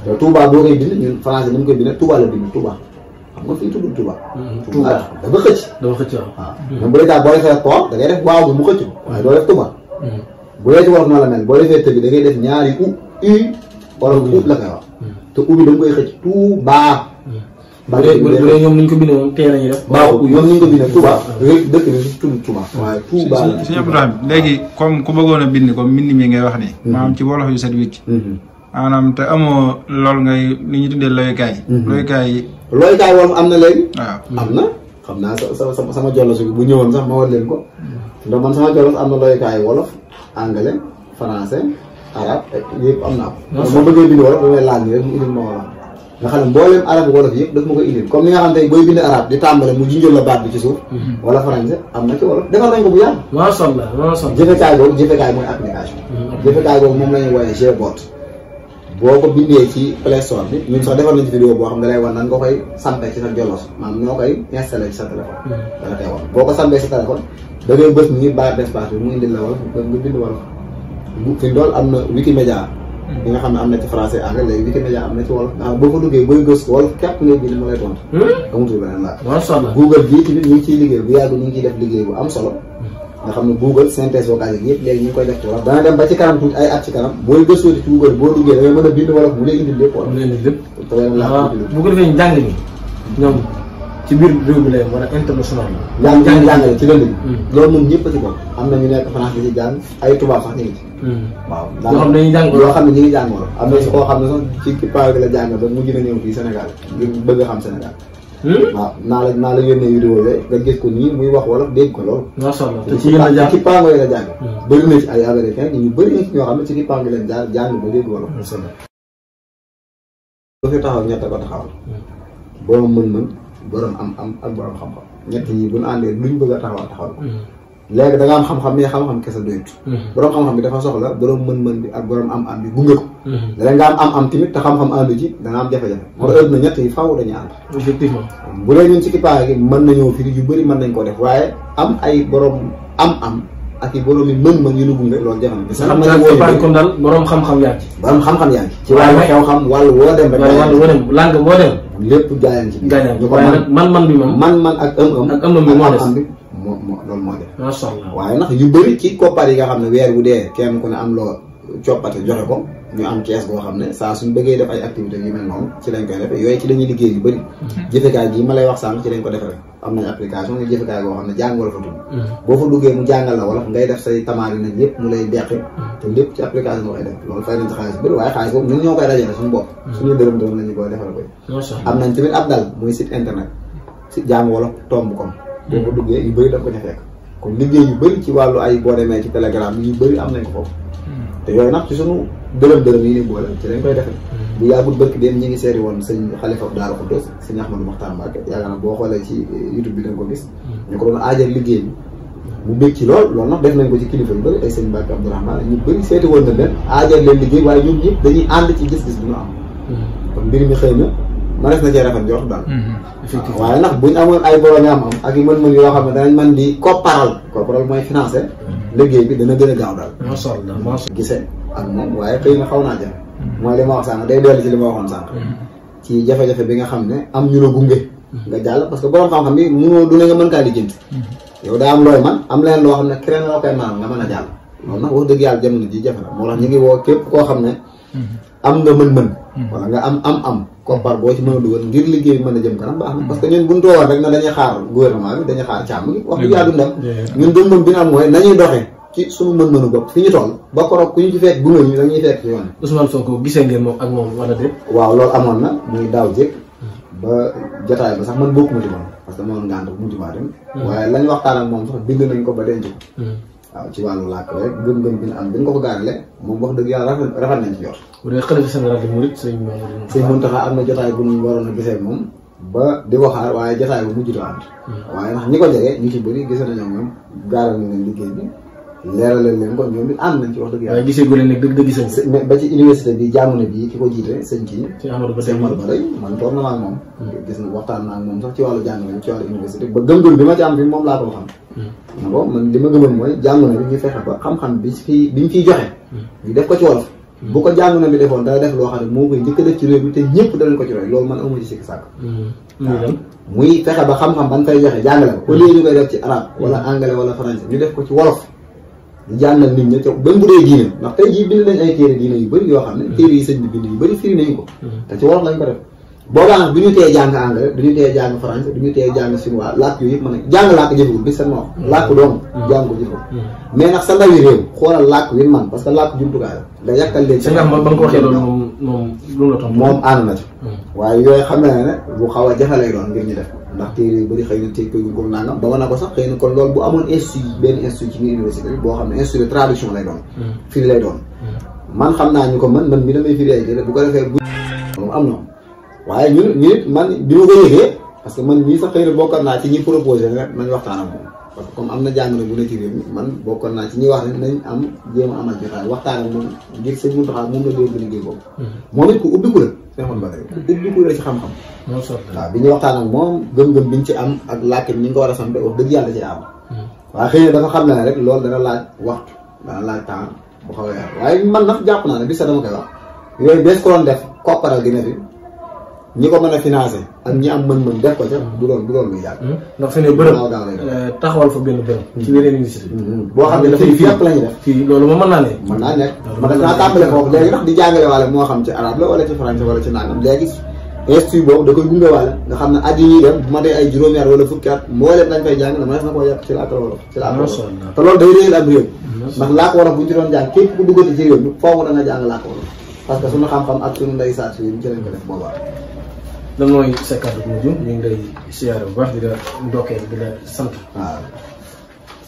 te Touba boo koy bind ñun français nañ koy bind Touba la bind Touba xam nga fii tuddul Touba. Touba dafa xëcc. waaw. même bu dee daal boo defee port da ngay def waaw bi mu xëcc waaye doo def Touba. bu dee ci wolof noonu la mel boo defee tëbi da ngay def ñaari u wala u la koy wax. te u bi da nga koy xëcc Touba. bu dee ñoom ni ñu ko bindee moom teel nañu def. waaw ñoom ni ñu ko bindee Touba. dëkk bi tudd Touba. waaye Touba la. Sëñ Abdourahmane léegi comme ku bëggoon a bind comme mbind mi ngay wax nii. maanaam ci wolof yu set wicc. maanaam te amoo loolu ngay li ñu tuddee loyukaay. loyukaay wolof am na léegi. waaw am na xam naa sama jollosu bu ñëwoon sax ma war leen ko ndax man sama jollos am na loyukaay wolof anglais français arabe yëpp am naa ko. ma bëggee bind wolof damay laaj nii rek mu indil ma wolof nga xam ne mbooleem arabe wolof yëpp daf ma koy indil comme ni nga xam ne booy bind arabe di tàmbale mu junjël la baat bi ci suuf. wala français am na ci wolof defar nañ ko bu yàgg. macha allah macha allah jëfekaay mooy application. jëfekaay boobu moom la ñuy woowee Gbot. boo ko bindee ci Play Store bi ñun sax defal nañ ci vidéo boo xam ne lay wan nan nga koy sampee ci sa jollos maanaam ñoo koy installé ci sa téléphone. dana koy wan boo ko sampee sa téléphone da ngay bës ni barre d'espace bi mu indil la wolof nga bind wolof fi dool am na Wikimedia bi nga xam ne am na ci français anglais léegi Wikimedia am na ci wolof boo fa duggee booy gëstu wolof képp ngay bind mu lay tontu amatul beneen laa macha allah Google bii tamit ñu ngi ciy liggéey bu yàgg ñu ngi ciy def liggéey bu am solo nga xam ne Google synthèse vocale yi yëpp léegi ñu ngi koy def ci wolof dana dem ba ci kanam tuuti ay at ci kanam booy gëstoo ci Google boo duggee da ngay mën a bind wolof mu lay indil lépp wolof mu leen di lépp te weneen laa bu ko defee njàng mi ñoom ci biir réew mi lay wala international la jàngale ci lënd bi loolu moom ñëpp a ci bokk am na ñu nekk France di ci jàng ay tubaab sax ñu ngi ci waaw yoo xam ne dañuy jàng yoo xam ne ñu ngi jàng wolof am na si koo xam ne sax ci kippaar gi la jàng ba mujj na ñëw fii Sénégal ngir bëgg a xam Sénégal waaw naa la yónnee vidéo bi nga gis ko nii muy wax wolof dégg ko loolu macha allah te ci yéen a jàng kippaar yi la jàng bëri na ci ay américain ñu bëri na ci ñoo xam ne ci kippaar gi leen jàng ba dégg wolof bu fi taxaw ñett ko taxawal borom mën-mën borom am ak borom xam-xam ñett yi bu ñu àndee luñ bëgg a taxawal ko léegi da nga am xam-xam mais xam-xam kese doyut borom xam-xam bi dafa soxla borom mën-mën bi ak borom am bi gunge ko léegi nga am tamit te xam-xam àndu ci da nga am jafe-jafe moo tax na ñett yi faaw dañuy ànd effectivement bu dee ñun ci kippaay gi mën nañoo firi yu bëri mën nañ koo def waaye am ay borom am ak i borom yi mën-mën yu nu gunge loolu jafe na xam nga kippaay kon daal borom xam-xam yaa ci borom xam-xam yaa ci wàllu xew xam wàllu woo dem rek wàllu woo dem langue boo dem lépp jaayaan ci ñu ko man bi moom man ak am bi moo des bi moo loolu moo def macha allah waaye nag yu bëri ci koppar yi nga xam ne weer bu dee kenn ku ne am loo coppate joxe ko ñu am kees boo xam ne saa suñ bëggee def ay activités yu mel noonu ci lañ koy defee yooyu ci lañuy liggéey yu bëri jëfekaay gii ma lay wax sànq ci lañ ko defee rek am nañ application nga jëfekaay boo xam ne jàng wala fa tudd boo fa duggee mu jàngal la wala ngay def say tamaari nag yëpp mu lay deqi te lépp ci application nga koy def loolu fay nañ ci xaalis bëri waaye xaalis boobu ñun ñoo koy dajale suñu bopp suñu dërëm la ñu koy defal koy am nañ tamit ab dal muy site internet si jàng wala tomb com boo fa duggee yu bëri daf ko ca fekk kon liggéey yu bëri ci wàllu ay boo demee ci Telegram yu bëri am nañ ko foofu te yooyu nag ci sunu dërëm yi ni boole ci lañ koy defee bu yàggul bëkk dem ñi ngi seeri woon sëñ Xalifa Daara Xuddoos sëñ Ahmadou Maxtaar Mbàkke yaakaar naa boo xoolee ci YouTube bi dañ ko gis ñu ko doon aajal liggéey bi mu bëgg ci loolu nag def nañ ko ci kilifa yu bëri ay sëñ Mbàkke Abdourahmane ñu bëri seeti woon na leen aajal leen liggéey waaye ñoom ñëpp dañuy ànd ci gis-gis bi ñu am kon mbir mi xëy na ma def na cee rafet njort daal waaye nag buñ amoon ay borom am ak i mën-mën yoo xam ne danañ mën di kopparal mooy financé liggéey bi dana gën a gaaw daal macha allah gisee ak moom waaye xëy na xaw naa jafe mooy li ma wax sànq day dellu ci li ma waxoon sànq ci jafe-jafe bi nga xam ne am ñu la gunge nga jàll parce que borom xam-xam bi mënoo du ne nga mën kaa lijjanti yow daa am looy man am leen loo xam ne keneen la koy maanaam nga mën a jàll loolu nag wax dëgg yàlla jamono ji jafe na moo tax ñu ngi woo képp koo xam ne am nga mën-mën wala nga am koppar boo ci mën a dugal ngir liggéey bi mën a jëm kanam baax na parce que ñun buñ toogoon rek na dañuy xaar gouvernement bi dañuy xaar càmm gi wax dëgg yàlla du dem ñun gëm-gëm bi na am mooy nañuy doxee ci suñu mën-mënu bopp fi ñu toll ba koroog ku ñu ci fekk gunge ñu dañuy fekk ci yoon Ousmane Sonko gisee ngeen moom ak moom wala déet waaw loolu amoon na muy daaw jékk ba jotaay ba sax man bokkuma ci moom parce que moom ngànt bu mujj maa dem waaye lañ waxtaan ak moom sax bind nañ ko ba denc ko waaw ci wàllu làkk rek gëm-gëm bi ñu am bi ñu ko gaarale moom wax dëgg yàlla rafet nañ ci yor bu dee xalifa général des mourides sëñ Mountakha am na jotaay bu ñu waroon a gisee moom ba di ko xaar waaye jotaay bu mujj ànd waaye ndax ñi ko jege ñu ci bëri gis nañoo ñoom gaaral nañ leen liggéey bi leeralal leen ko ñoom it ànd nañ ci wax dëgg yàlla waaye gisee gu leen nag dëgg sëñ ba ci université bi jamono bii ki ko jiite sëñ kii sëñ Amadou Ba day man toog na ma ak moom gis na waxtaan naa ak moom sax ci wàllu jàngale ci wàllu université ba gëm-gëm bi ma ci am fi moom laa ko xam na ko man li ma gëmoon mooy jàngu na bi ñu fexe ba xam-xam bi ñu fiy joxe ñu def ko ci wolof bu ko jàngu na bi defoon dana def loo xam ne moo koy njëkk a def ci réew mi te ñëpp danañ ko ci roy loolu man amu ci sikki sàkk muy fexe ba xam-xam ban fay joxe jàngale ko au lieu ñu koy def ci arabe wala anglais wala français ñu def ko ci wolof di jàngal nit ñi te même bu dee diine ndax tey jii bind nañ ay téere diine yu bëri yoo xam ne téere yi sëñ bi bind yu bëri firi nañu ko te ci wolof lañ ko def boobaa nag du ñu tee jàng anglais du ñu tee jàng français du ñu tee jàng chinois làkk yooyu yëpp mën a jàng làkk jëfewul bi seen wax làkk doomu jàng ko jëfewul mais nag sa ndawi réew xoolal làkk wi man parce que làkk jumtukaay la nga yàkkal leen ba nga ko waxee loolu moom lu la tontu moom ànd na ci waaye yooyu xam ne ne bu xaw a jafe lay doon ngir ñu def ndax téere yu bëri xëy na tey ko nangam ba na ko sax xëy na kon loolu bu amoon institut benn institut ci biir université bi boo xam ne institut de traduction lay doon firi lay doon man xam naa ñu ko man mi damay firi ay téere bu ko defee moom am na waaye ñun it man bi ma ko yëgee parce que man ñii sax xëy na bokkoon naa ci ñi proposé rek nañ waxtaan ak moom parce que comme am na jàng na bu ne ci réew mi man bokkoon naa ci ñi wax ne nañ am jéem a amal jotaay waxtaan ak moom ngir sëñ Mountakha moom la dégg liggéey boobu moom it ku ubbiku la Seexul Bada ubbiku la ci xam-xam waaw bi ñu waxtaan ak moom gëm-gëm biñ ci am ak làkk ñi nga ko war a sampe wax dëgg yàlla ci am waaye xëy na dafa xam ne rek loolu dana laaj waxtu dana laaj temps bu xaw a yaatu waaye man nag jàpp naa ne bis dama koy wax yooyu bés ko doon def kopparal gi ne fi ñi ko mën a financé ak ñi am mën-mën def ko ca du doon luy yàgg. ndax fi ne bërëb taxawal fa benn bërëb. ci yeneen université. boo xam ne dafay fépp la ñuy def. fii loolu moom mën naa ne. mën naa nekk man def naa tàmbale foofu léegi ndax di jàngale waale moo xam ci arabe la wala ci français wala ci nangam léegi institut boobu da koy gunge waale nga xam ne at yi ñuy dem bu ma dee ay juróomi at wala fukki at mbooleem dañ fay jàng dama def na koo yàq ci làkk wolof ci làkk wolof te loolu day réyal am réew ndax làkk wolof bu ñu ci doon jàng képp ku duggati ci réew mi foofu da nga jàng làkk wolof parce que suñu xam-xam ak suñu ndey saat yi ci lañ ko def boobaa lan mooy sa kàddu bu mujj ñu ngi lay siyaare bu baax di la ndokkeel di la sant waaw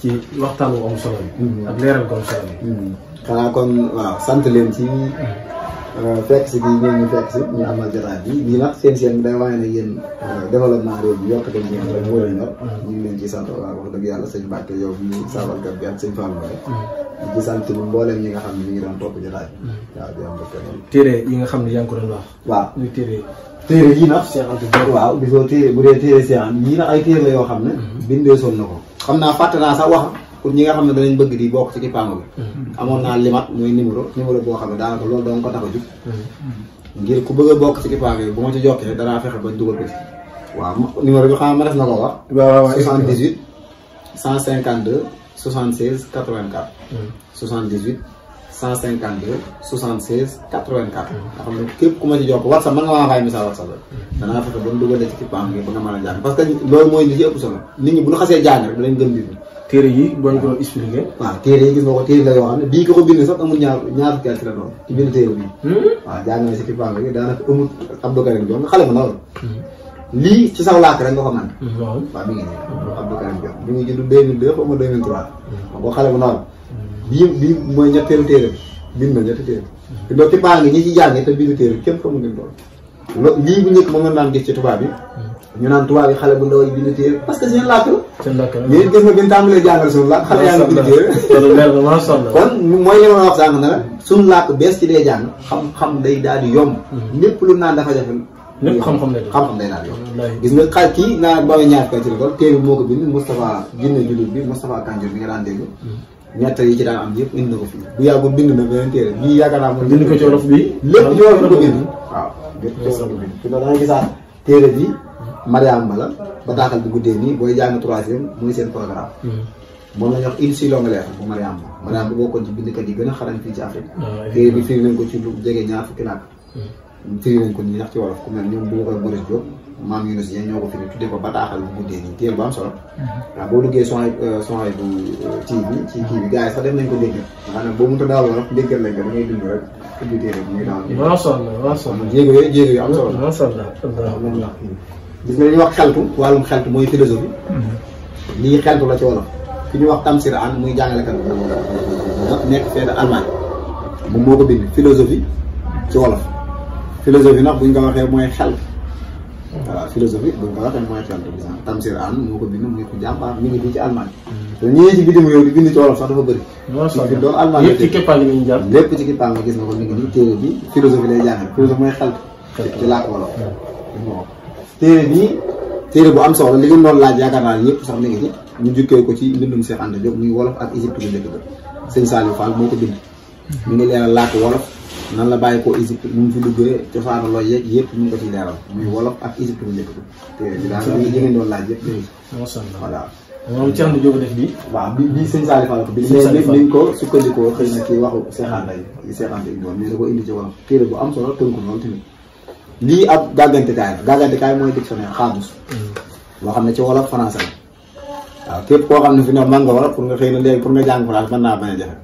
ci waxtaan wu am solo bi ak leeral ko am solo bi xanaa kon waaw sant leen ci fekk si gi ñeen ñu fekk si ñu amal jotaay bi lii nag seen day waaye ne yéen développement réew mi yokkate ñeen rek moo leen ñor ñu ngi leen ci sant waaw wax dëgg yàlla sëñ Mbacke yow mi sabalkat bi ak sëñ Fallou rek di sant ñu mbooleem ñi nga xam ne ñu ngi doon topp jotaay bi waaw di am bëgg téere yi nga xam ne yaa ngi ko doon wax waaw muy téere yii nag waaw gisoo téere bu dee téere Cheikh Anta yii nag ay téere la yoo xam ne bindee soon na ko xam naa fàtte naa sax wax pour ñi nga xam ne danañ bëgg di bokk ci kippaango bi amoon naa limat muy numéro boo xam ne daanaka loolu doon ko tax a jug ngir ku bëgg a bokk ci kippaango bi bu ma ci jokkee danaa fexe ba dugal ko ci waaw numéro bi xam nga ma def na ko wax 78 152 76 84 78 152 76 84 nga xam ne képp ku ma ci jokk WhatsApp mën nga maa envoyé message WhatsApp rek danaa fexe ba mu dugalee ci kippaango bi ba nga mën a jàng parce que loolu mooy li ci ëpp solo nit ñi bu ñu xasee jàng rek danañ gëm mbir mi téere yi boo ñu ko expliqué. waaw téere yi gis nga ko téere la yoo xam ne bii ko bind sax amul ñaar fukki at ci la doon ci bind téere bii waaw jàng na si kippaango bi daanaka amul Abdou Karim Diop nga xale bu ndaw la lii ci saw làkk rek nga ko mën waaw mi ngi nii Abdou Karim Diop bi ngi judd 2002 xaw ma 2003 ma ko xale bu ndaw la bii mooy ñetteelu téere bi bind na ñetti téere te loolu kippaango ñi ci jàngee te bind téere kenn xamul ni loolu lii bu njëkk moom nga daan gis ci tubaab bi ñu naan tubaab yi xale bu ndaw yi bind téere parce que seen làkk la. seen làkk la yéen gis nga bi ñu tàmbalee jàngal suñu làkk xale yaa ngi bind téere. kon mooy li ma wax sànq ne la suñu làkk bees ci dee jàng xam-xam day daal di yomb. lépp lu naan dafa jafe. lépp xam-xam day daal di yomb. gis nga xale kii naa bawee ñaar kay ci l'école téere bi moo ko bind Moustapha Jinne Jullit bi Moustapha Kanjour bi nga daan dégg. ñett yi ci daan am yëpp indi na ko fii bu yàggul bind na beneen téere bii yaakaar naa bind ko ci wolof bi lépp ci wolof ko bind waaw lépp ci wolof ko bind fi da ngay gisaat téere bi Mariama la bataaxal bi guddee nii booy jàng troisième muy seen programme moom la ñuy wax une si longue lettre bu Mariama bokkoon ci bindkat yi gën a xarañ fii ci Afrique téere bi firi nañ ko ci lu jege ñaar fukki làkk firi nañ ko nii ndax ci wolof ku mel ñoom bu ko Boris Diop maam Yunus Dieng ñoo ko firi tuddee ko bataaxal bu guddee nii téere bu am solo waaw boo duggee son bu TV ci kii bi gars yi sax def nañ ko dégg nga xam ne boo mënta daal wolof déggal lañ ko da ngay dund rek ubbi téere bi muy daal macha allah jéego yu am solo gis nga li ñuy wax xeltu wàllum xeltu mooy philosophie lii xeltu la ci wolof ki ñuy wax Tamsir An muy jàngalekat nekk fee de Allemagne moom moo ko bind philosophie ci wolof philosophie nag buñ ko waxee mooy xel voilà philosophie buñ ko waxee mooy xeltu bi Tamsir An moo ko bind muy ko jàmbaar mi ngi fii ci Allemagne te ñëwee ci bitim réew di bind ci wolof sax dafa bëri doon Allemagne lépp ci képpaa ngi jàpp lépp ci képpaa nga gis nga ko mi ngi nii téere bi philosophie lay jàngale philosophie mooy xeltu ci làkk wolof téere bii téere bu am solo li ngeen doon laaj yaakaar naa yëpp sax mi ngi ci ñu jukkee ko ci mbindum Cheikh Anta Diop muy wolof ak Égypte bu njëkk ba sëñ Saliou Fall moo ko bind mi ngi leeral làkk wolof nan la bàyyi ko Égypte ñu ngi fi duggee cosaanu looy yeeg yëpp ñu ngi ko ci leeral muy wolof ak Égypte bu njëkk ba téere bi daal li ngeen doon laaj yëpp mi ngi ci voilà moom Cheikh Anta Diop def bii waaw bii sëñ Saliou Fall ko bind mais liñ ko sukkandikoo xëy na kii waxu Cheikh Anta yi Cheikh Anta yi mais da ko indi ci wolof téere bu am solo tënku loolu tamit lii ab gàggantekaay la gàggantekaay mooy dictionnaire xaamus boo xam ne ci wolof français la waaw képp koo xam ne fi ne man nga wolof pour nga xëy na léegi pour nga jàng français mën naa bañ a jafe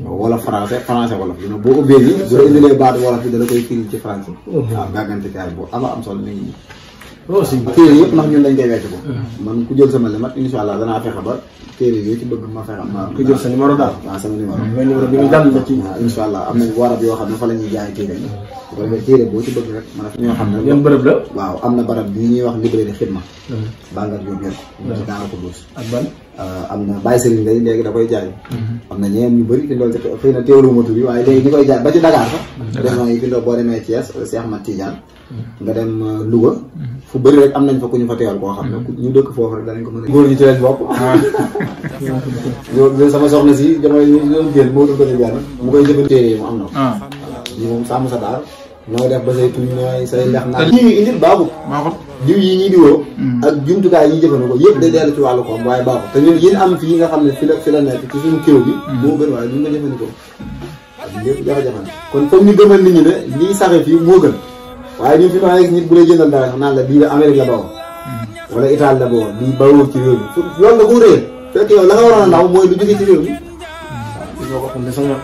wolof français wolof yi boo ubbee nii bu la indilee baatu wolof bi dala koy firi ci français waaw gàggantekaay boo am solo mi ngi téere yëpp ndax ñun lañ koy wecc ko man ku jël sama limat insha allah danaa fexe ba téere yooyu ci bëgg ma fexe ma ku jël sa numéro daal waaw sama numéro mais numéro bi nga jàll la ci waaw insha allah am nañ warab yoo xam ne fa la ñuy jaay téere yi bu ko defee téere boo ci bëgg rek mën a ñoo xam ne yan bërëb la waaw am na barab bi ñuy wax librairie xidma bangat yóbbu yéen ko ci daana ko duus ak ban am na Baye Serigne Gueye léegi da koy jaay. am na ñeneen ñu bëri fi ndool xëy na teewlu ma tur yi waaye léegi ñi koy jaay ba ci Dakar sax. région yi fi ndool boo demee Thiès Cheikh Ahmad Tidiane. nga dem Louga. fu bëri rek am nañ fa ku ñu fa teewal koo xam ne ñu dëkk foofu rek danañ ko mën a. góor ñi ci lañ bokk. loolu sama soxna si damay doon génn moo doon ko di benn mu koy jëfandikoo téere yi mu am na ko. lii moom sàmm sa daal. nooy def ba say tuñ nooy say lex naa. ñi ngi indil baaxut. diw yi ñuy diwoo. ak jumtukaay yi ñuy jëfandikoo yëpp day dellu ci wàllu koom waaye baaxut. te ñun yéen am fii nga xam ne fi la nekk ci suñu kéw bi. moo gën waaye duñ ko jëfandikoo. waaw lépp jafe-jafe kon foog ñu gëmal nit ñi ne lii saxe fii moo gën waaye ñun fi ma gis nit bu lay jëndal dara sax naan la bii la Amérique la bawoo wala Italie la bawoo bii bawoo ci réew mi loolu la ko réer fekk yow la nga waroon a ndaw mooy lu jóge ci réew mi. waaw boo ko xam ne sama.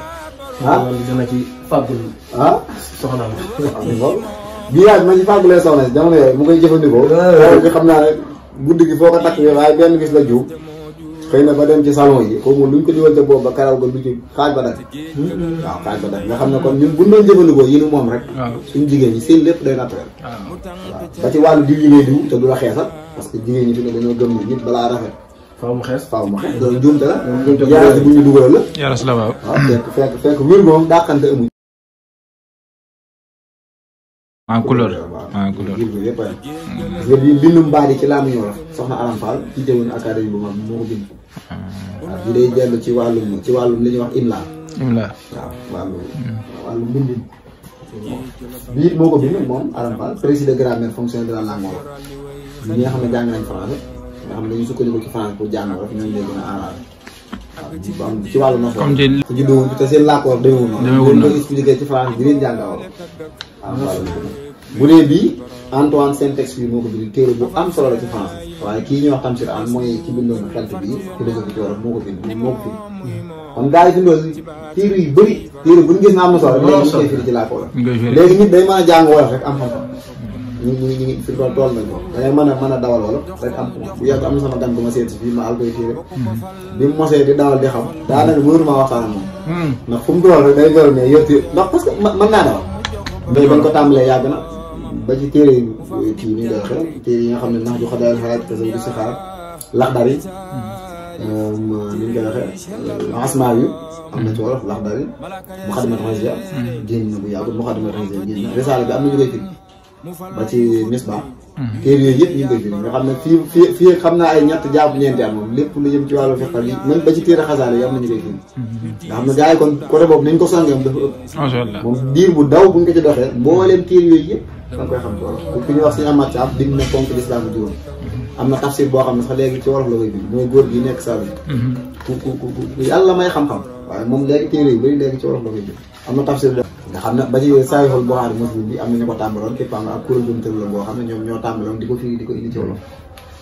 loolu dina ci fàggul. soxnaam. waaw bii yaay ma ci fàggulee soxna si jamono yooyu mu koy jëfandikoo. waaw bi xam naa ne guddi gi foo ko takk waaye benn gis la jiw xëy na ba dem ci salon yi foofu moom luñ ko diwal te boobu ba karaw ga lu ci xaaj ba daj. waaw xaaj ba daj nga xam ne kon ñun buñ doon jëfandikoo yi nu moom rek. suñu jigéen ñi seen lépp day naturel. waaw ba ci wàllu diw yi ngay diw te du la xeesal parce que jigéen ñi fi ne dañoo gëm ni nit balaa rafet. faaw mu xees loolu njuumte la. yaa bu ñu dugal la. yaa la waaw. waaw fekk wér moom dàqante amuñ. en couleur en couleur. yëpp a parce que bii mbindum mbaadi ci laa mu ñëw la soxna Aram Fall ci teewoon académie bu mag moo ko bind. waaw bi day dellu ci wàllum li ñuy wax imla. waaw wàllu mbindin. bii it moo ko bind moom Aram Fall président de grammaire fonctionnelle de la langue wolof. ñi nga xam ne jàng nañ français nga xam ne dañuy sukkandiku ci français pour jàng wolof ñooñu lay gën a arrangé. waaw ci wàllu noonu. comme te juddoo te seen làkkoor demeewul noonu. demeewul noonu ko expliqué ci français di leen jàng wolof. bu dee bii Antoine Saint-Exupéry moo ko bind téere bu am solo la ci français waaye kii ñuy wax Tamsir Anne mooy ci bindoon xeltu bii ku dëgg bi ci wolof moo ko bind kon gars yi fi ndool téere yu bëri téere bu ñu gis na am na solo léegi ñu koy firi ci làkk wolof léegi nit day mën a jàng wolof rek am xam-xam ñu ngi fi tool nañ ko dangay mën a dawal wolof rek am bu yàgg am na sama gan bu ma seet si fii ma al koy téere bi mu mosee di dawal di xam daanaka mënuma waxtaan ak moom ndax fu mu dool rek day gërëm ne yor téere ndax parce que mën naa dawal mais bañ ko tàmbalee yàgg na ba ci téere kii ni nga waxee téere yi nga xam ne nax ju xadaal xalaat kese di si xaar laxdar yi ni nga waxee asmaa yu am na ci wolof laxdar yi muqaddimat hasiya génn na bu yàggul muqaddimat hasiya génn na risaala bi am na ñu koy firi ba ci misbah téere yooyu yëpp ñu ngi koy firi nga xam ne fii xam naa ay ñett jàpp ñeenti at moom lépp lu jëm ci wàllu fiqh yi même ba ci téere xasaale yi am na ñu koy firi nga xam ne gars yi kon côté boobu nañ ko songee moom dafa ëpp moom diir bu daw buñ ko ci doxee mbooleem téere yooyu yëpp da nga koy xam ci wolof ku ñu wax suñu amat caab dig na ponk l'islam bu juróom am na tafsir boo xam ne sax léegi ci wolof la koy bind mooy góor gi nekk Saalum ku yàlla may xam-xam waaye moom léegi téere yu bëri léegi ci wolof la koy bind am na tafsir nga xam ne ba ci Sahihul Bukhari Muslim bi am na ñu ko tàmbaloon képp nga ak kuréel bu tëb la boo xam ne ñoom ñoo tàmbaloon di ko firi di ko indi ci wolof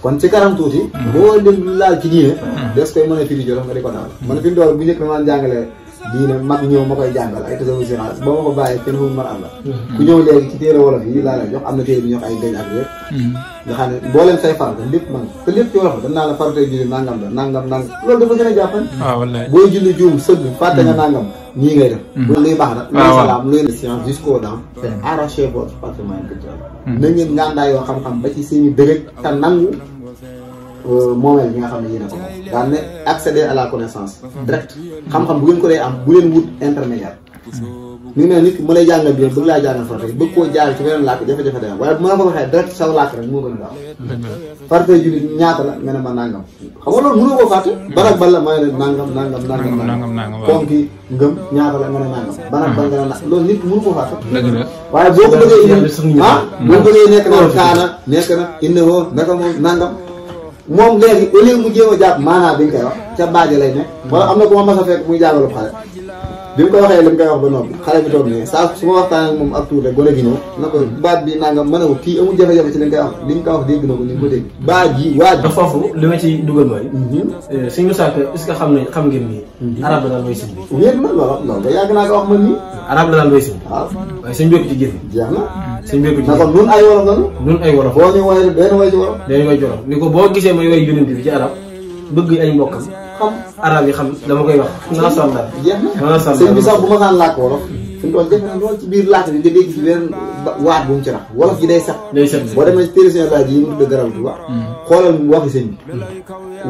kon ci kanam tuuti boo leen laal ci diine des koy mën a firi jolof nga di ko daal man fi mu dool bu njëkk damaa jàngale diine mag ñëw ma koy jàngal ay tasawu si xaalis boo ma ko bàyyee kenn fu mu mën a am la ku ñëw léegi ci téere wolof yi laa lay jox am na téere bi ñu wax ay gañ ak yëpp nga xam ne boo leen say farata lépp man te lépp ci wolof la dañ naa la faratay julli nangam la nangam loolu dafa gën a jàppan booy julli juum sëgg fàtte nga nangam nii ngay def bu luy baax na luy salaam luy science jusqu'aux dents te arrachez votre patrimoine culturel na ngeen ngàndaa yoo xam-xam ba ci seeni dërëj te nangu moomeel bi nga xam ne yéen a ko moom daan ne accéder à la connaissance direct xam-xam bu ngeen ko dee am bu leen wut intermédiaire ñu ne nit mu lay jàngal bi bëgg laa jàngal farata bëgg koo jaar ci beneen làkk jafe-jafe day am waaye bu ma la ko waxee direct saw làkk rek moo gën a gaaw farata julli ñaata la nga ne ma nangam xam nga loolu mënoo koo fàtte barak bal la mooy ne nangam konki ngëm ñaata la nga ne nangam barak bal nga ne loolu nit mënu koo fàtte waaye boo ko bëggee indi boo bëggee nekk na kaana nekk na indi woo naka moom nangam moom léegi au lieu mu jéem a jàpp maanaam bi ñu koy wax ca baaje lay nekk wala am na ku ma mas a fekk muy jàngalu xale bi mu ko waxee li mu koy wax ba noppi xale bi toog ne saa su ma waxtaan ak moom ak tuur rek gone gi ñëw na ko baat bi nangam mën a ko kii amul jafe-jafe ci li nga koy wax li nga koy wax dégg na ko ni nga ko dégg baat yi waaj foofu li ma ci dugal mooy suñu sàkk est-ce que xam ngeen nii arab la daal mooy sin bi wéet na loolu ba yàgg naa ko wax man nii arab la daal mooy sin waaw waaye suñ bokk ci génn jeex na suñ bokk ci na kon nun ay wolof lanu nun ay wolof boo ñu woy benn woy ci wolof dañu way jolof ni ko boo gisee mooy way yonent bi ci arab bëgg ay mbokkam xam arab yi xam dama koy wax naa sondal jeex na sëñ bi sax bu ma saan làkk wolof fi mu toll jafe na lool ci biir làkk bi nga dégg ci beneen waat bu mu ci rax wolof ji day set boo demee ci téere seen laaj yi mu tudd garaw tuba xoolal waxi sëñ bi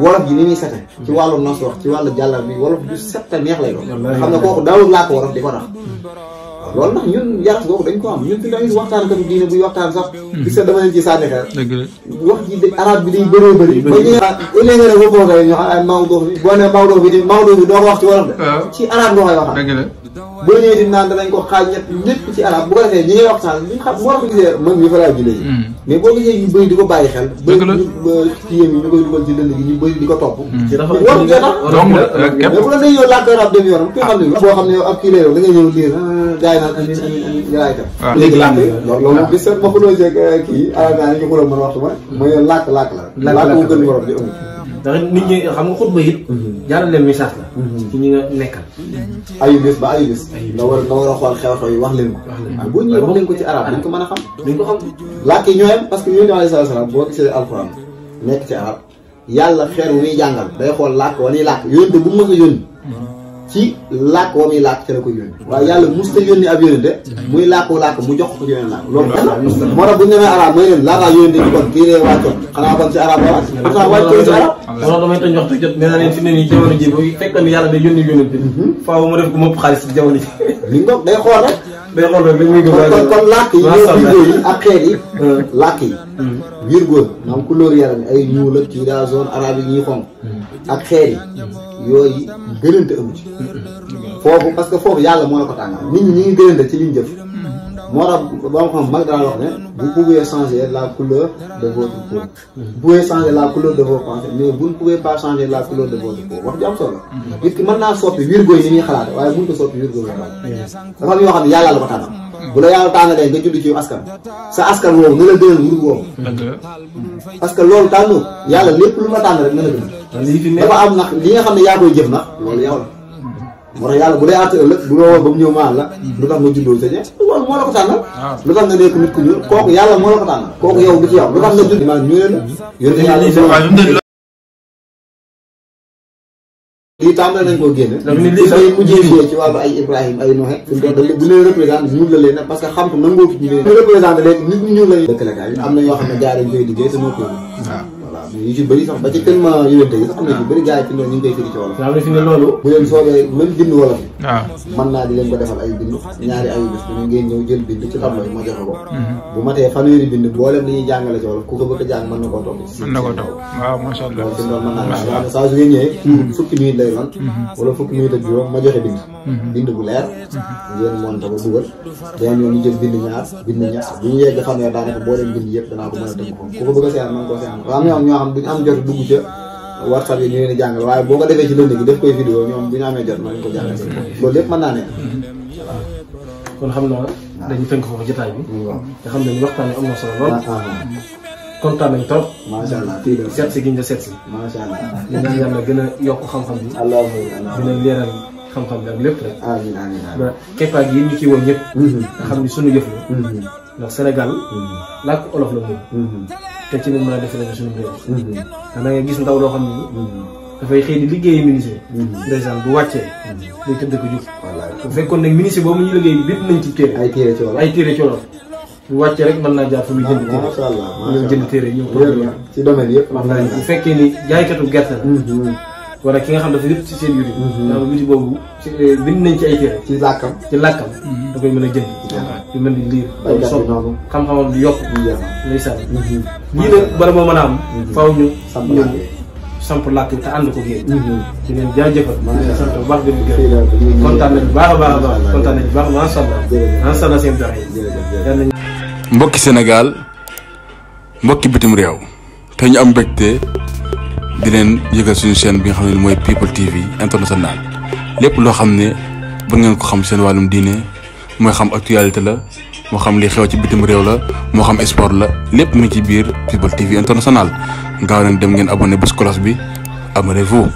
wolof ji ni muy sete ci wàllu nos wax ci wàllu jàllar bi wolof ju set te neex lay doon xam ne kooku daawul làkk wolof di ko tax loolu nag ñun yaras googu dañ ko am ñun fi tamit waxtaan katu diine buy waxtaan sax gis nga dama leen ci sànni xeer wax ji arabe bi day bëree bëri ba ñu ëllëg nga ne boo boogee ñu ay Maodo bi boo ne Maodo bi doo ko wax ci wolof de ci arabe nga koy waxal boo ñëwee di naan danañ ko xaaj ñëpp ci arab bu ko defee ñi ngay wax sax li xam moo la ko gisee man mi fa laa julee mais boo gisee ñu bëri di ko bàyyi xel bëri ci yéen yi ñu koy dugal ci dënd gi ñu bëri di ko topp war ngee tax mais bu la day yow làkk arab dem yoonam ki xam ne boo xam ne yow ab kii lay yow da ngay ñëw liir gars yi naan amin ngalaay kat léegi làkk loolu bis set ma xuloo seeg kii arab naa ñu xuloo man waxtu ma mooy yow làkk la làkk wu gën borom di amul ndax nit ñi xam nga xutba it jaarale leen message la ci ñi nga nekkal ayu bés ba ayu bés nga war a xool xew-xew yi wax leen ko waaye boo ñëwee wax leen ko ci arab dañ ko mën a xam dañ ko xam làkk yi ñooyam parce que yonent alayhi salaam boo gisee alxuraan nekk ci arab yàlla xeer wu muy jàngal day xool làkk wa niy làkk yónente bu mu mës a yónni ci làkk wa muy làkk ci la ko yónni waaye yàlla mos ta yónni ab yónente muy làkk mu jox ko ci yeneen làkk loolu moo tax bu ñu demee arab mooy leen laataa yónente ci kon kii lee wàccoon xanaa kon ci arab la wàcc pourtant wàcc ci arab loolu damay tañ waxtu jot nee naa leen fi ne nii jamono ji bu fekkoon ni yàlla day yónni yónente faaw mu def ko mopp xaalis ci jamono ji li nga day xool rek day xool rek li muy kon làkk yi ñoo yi ak xeet yi làkk yi virgule maanaam couleur yaram ay ñuul ak ci daa zone arabe yi ñuy xonq ak xeet yi yooyu gënante amu ci foofu parce que foofu yàlla moo la ko tàngal nit ñi ngi gënante ci liñ jëf moo tax ba ma xam mag daan wax ne vous pouvez changer la couleur de votre peau vous pouvez changer la couleur de vos pensées mais vous ne pouvez pas changer la couleur de votre peau wax ju am solo nit ki mën naa soppi virgule yi ni muy xalaate waaye mënut a soppi virgule yi dafa am yoo xam ne yàlla la ko tàngal bu la yàlla tànnalee nga judd ci askan sa askan woowu nga la gënal wur woowu parce que loolu tànnu yàlla lépp lu ma tànn rek nga la gënal dafa am nag li nga xam ne yaa koy jëf nag loolu yow la moo tax yàlla bu lay àtte ëllëg bu la woo ba mu ñëw maal la lu tax nga juddoo sa ñe loolu moo la ko tànnal lu tax nga nekk nit ku ñuul kooku yàlla moo la ko tànnal kooku yow du ci yow lu tax nga judd maanaam ñu leen yónni yàlla lii tàmbale nañ koo génne li mujjee fii ci wàllu ay Ibrahima ay Noé fi mu toll bu leen représenté ñuul la leen nag parce que xam ko nangoo fi ñu leen représenté léegi nit ñu ñuul lañu dëkk la gars yi am na ñoo xam ne gars dañ koy liggéey te moo koy voilà yu ci bëri sax ba ci tellement yéwénte yi sax am na ci bëri gars yi fi ñu ngi koy firi ci wolof am na fi ne loolu bu leen soobee même bind wolof yi mën naa di leen ko defal ay bind ñaari ayu bés bu ngeen ñëw jël bind ci tableau yi ma joxe ko bu matee fanweeri bind boolem li ñuy jàngale ci wolof ku ko bëgg a jàng mën na koo topp mën na ko topp waaw macha allah loolu ci loolu mën naa la saa su ngeen ñëwee fukki minute lay doon wala fukki minute ak juróom ma joxe bind bu leer ngeen monté ko dugal day ñëw ñu jël bind ñaar bind ñett bu ñu yegg fanweer daanaka boo leen bind yëpp danaa ko mën a tënk ko ku ko bëgg a seet mën koo seet am ñoo xam duñu am jot dugg ca WhatsApp yi ñu leen di jàngal waaye boo ko defee ci lënd gi def koy vidéo ñoom bu ñu amee jot mën nañ ko jàngal loolu lépp mën naa ne kon xam naa dañu tënk foofu jotaay bi te xam ne ni waxtaan bi am na solo lool kontaan nañ trop macha allah seet si gi ñu seet si macha allah ñu naan yàlla gën a yokk xam-xam bi gën a leeral xam-xam bi ak lépp rek amiin amiin ba keppaat yi ñu ci woon ñëpp nga xam ni suñu jëf la ndax Sénégal làkk olof la moom te ci lañ mën a defee suñu réew ndax da ngay gis ndaw loo xam ne dafay xëy di liggéeyi ministère ndeysaan bu wàccee day tëdd ko jub bu fekkoon nag ministère boobu ñu liggéey bind nañ ci téere ay téere ci wolof bu wàccee rek mën naa jaar fa muy jënd téere macha allah ñëw jënd téere ñëw ci domaine yëpp bu fekkee ni jaaykatu gerte la wala ki nga xam dafa lépp ci seen YouTube nga xam YouTube boobu bind nañ ci ay téere ci làkkam da koy mën a jënd di mën di liir so xam-xamam di yokk ndeysaan lii nag bala moo mën a am faaw ñu samp làkk te ànd ko génn di leen jaajëfal sant bu baax gën gën kontaan nañ baax a baax a baax kontaan nañ baax macha allah seen dox mbokki Sénégal mbokki bitim réew te ñu am mbégte di leen yëgal suñu chaîne bi nga xam ne mooy People TV international lépp loo xam ne ba ngeen ko xam seen wàllum diine mooy xam actualité la moo xam li xew ci bitim réew la moo xam sport la lépp mu ci biir People TV international gaaw leen dem ngeen abonné bés cloche bi abonnez-vous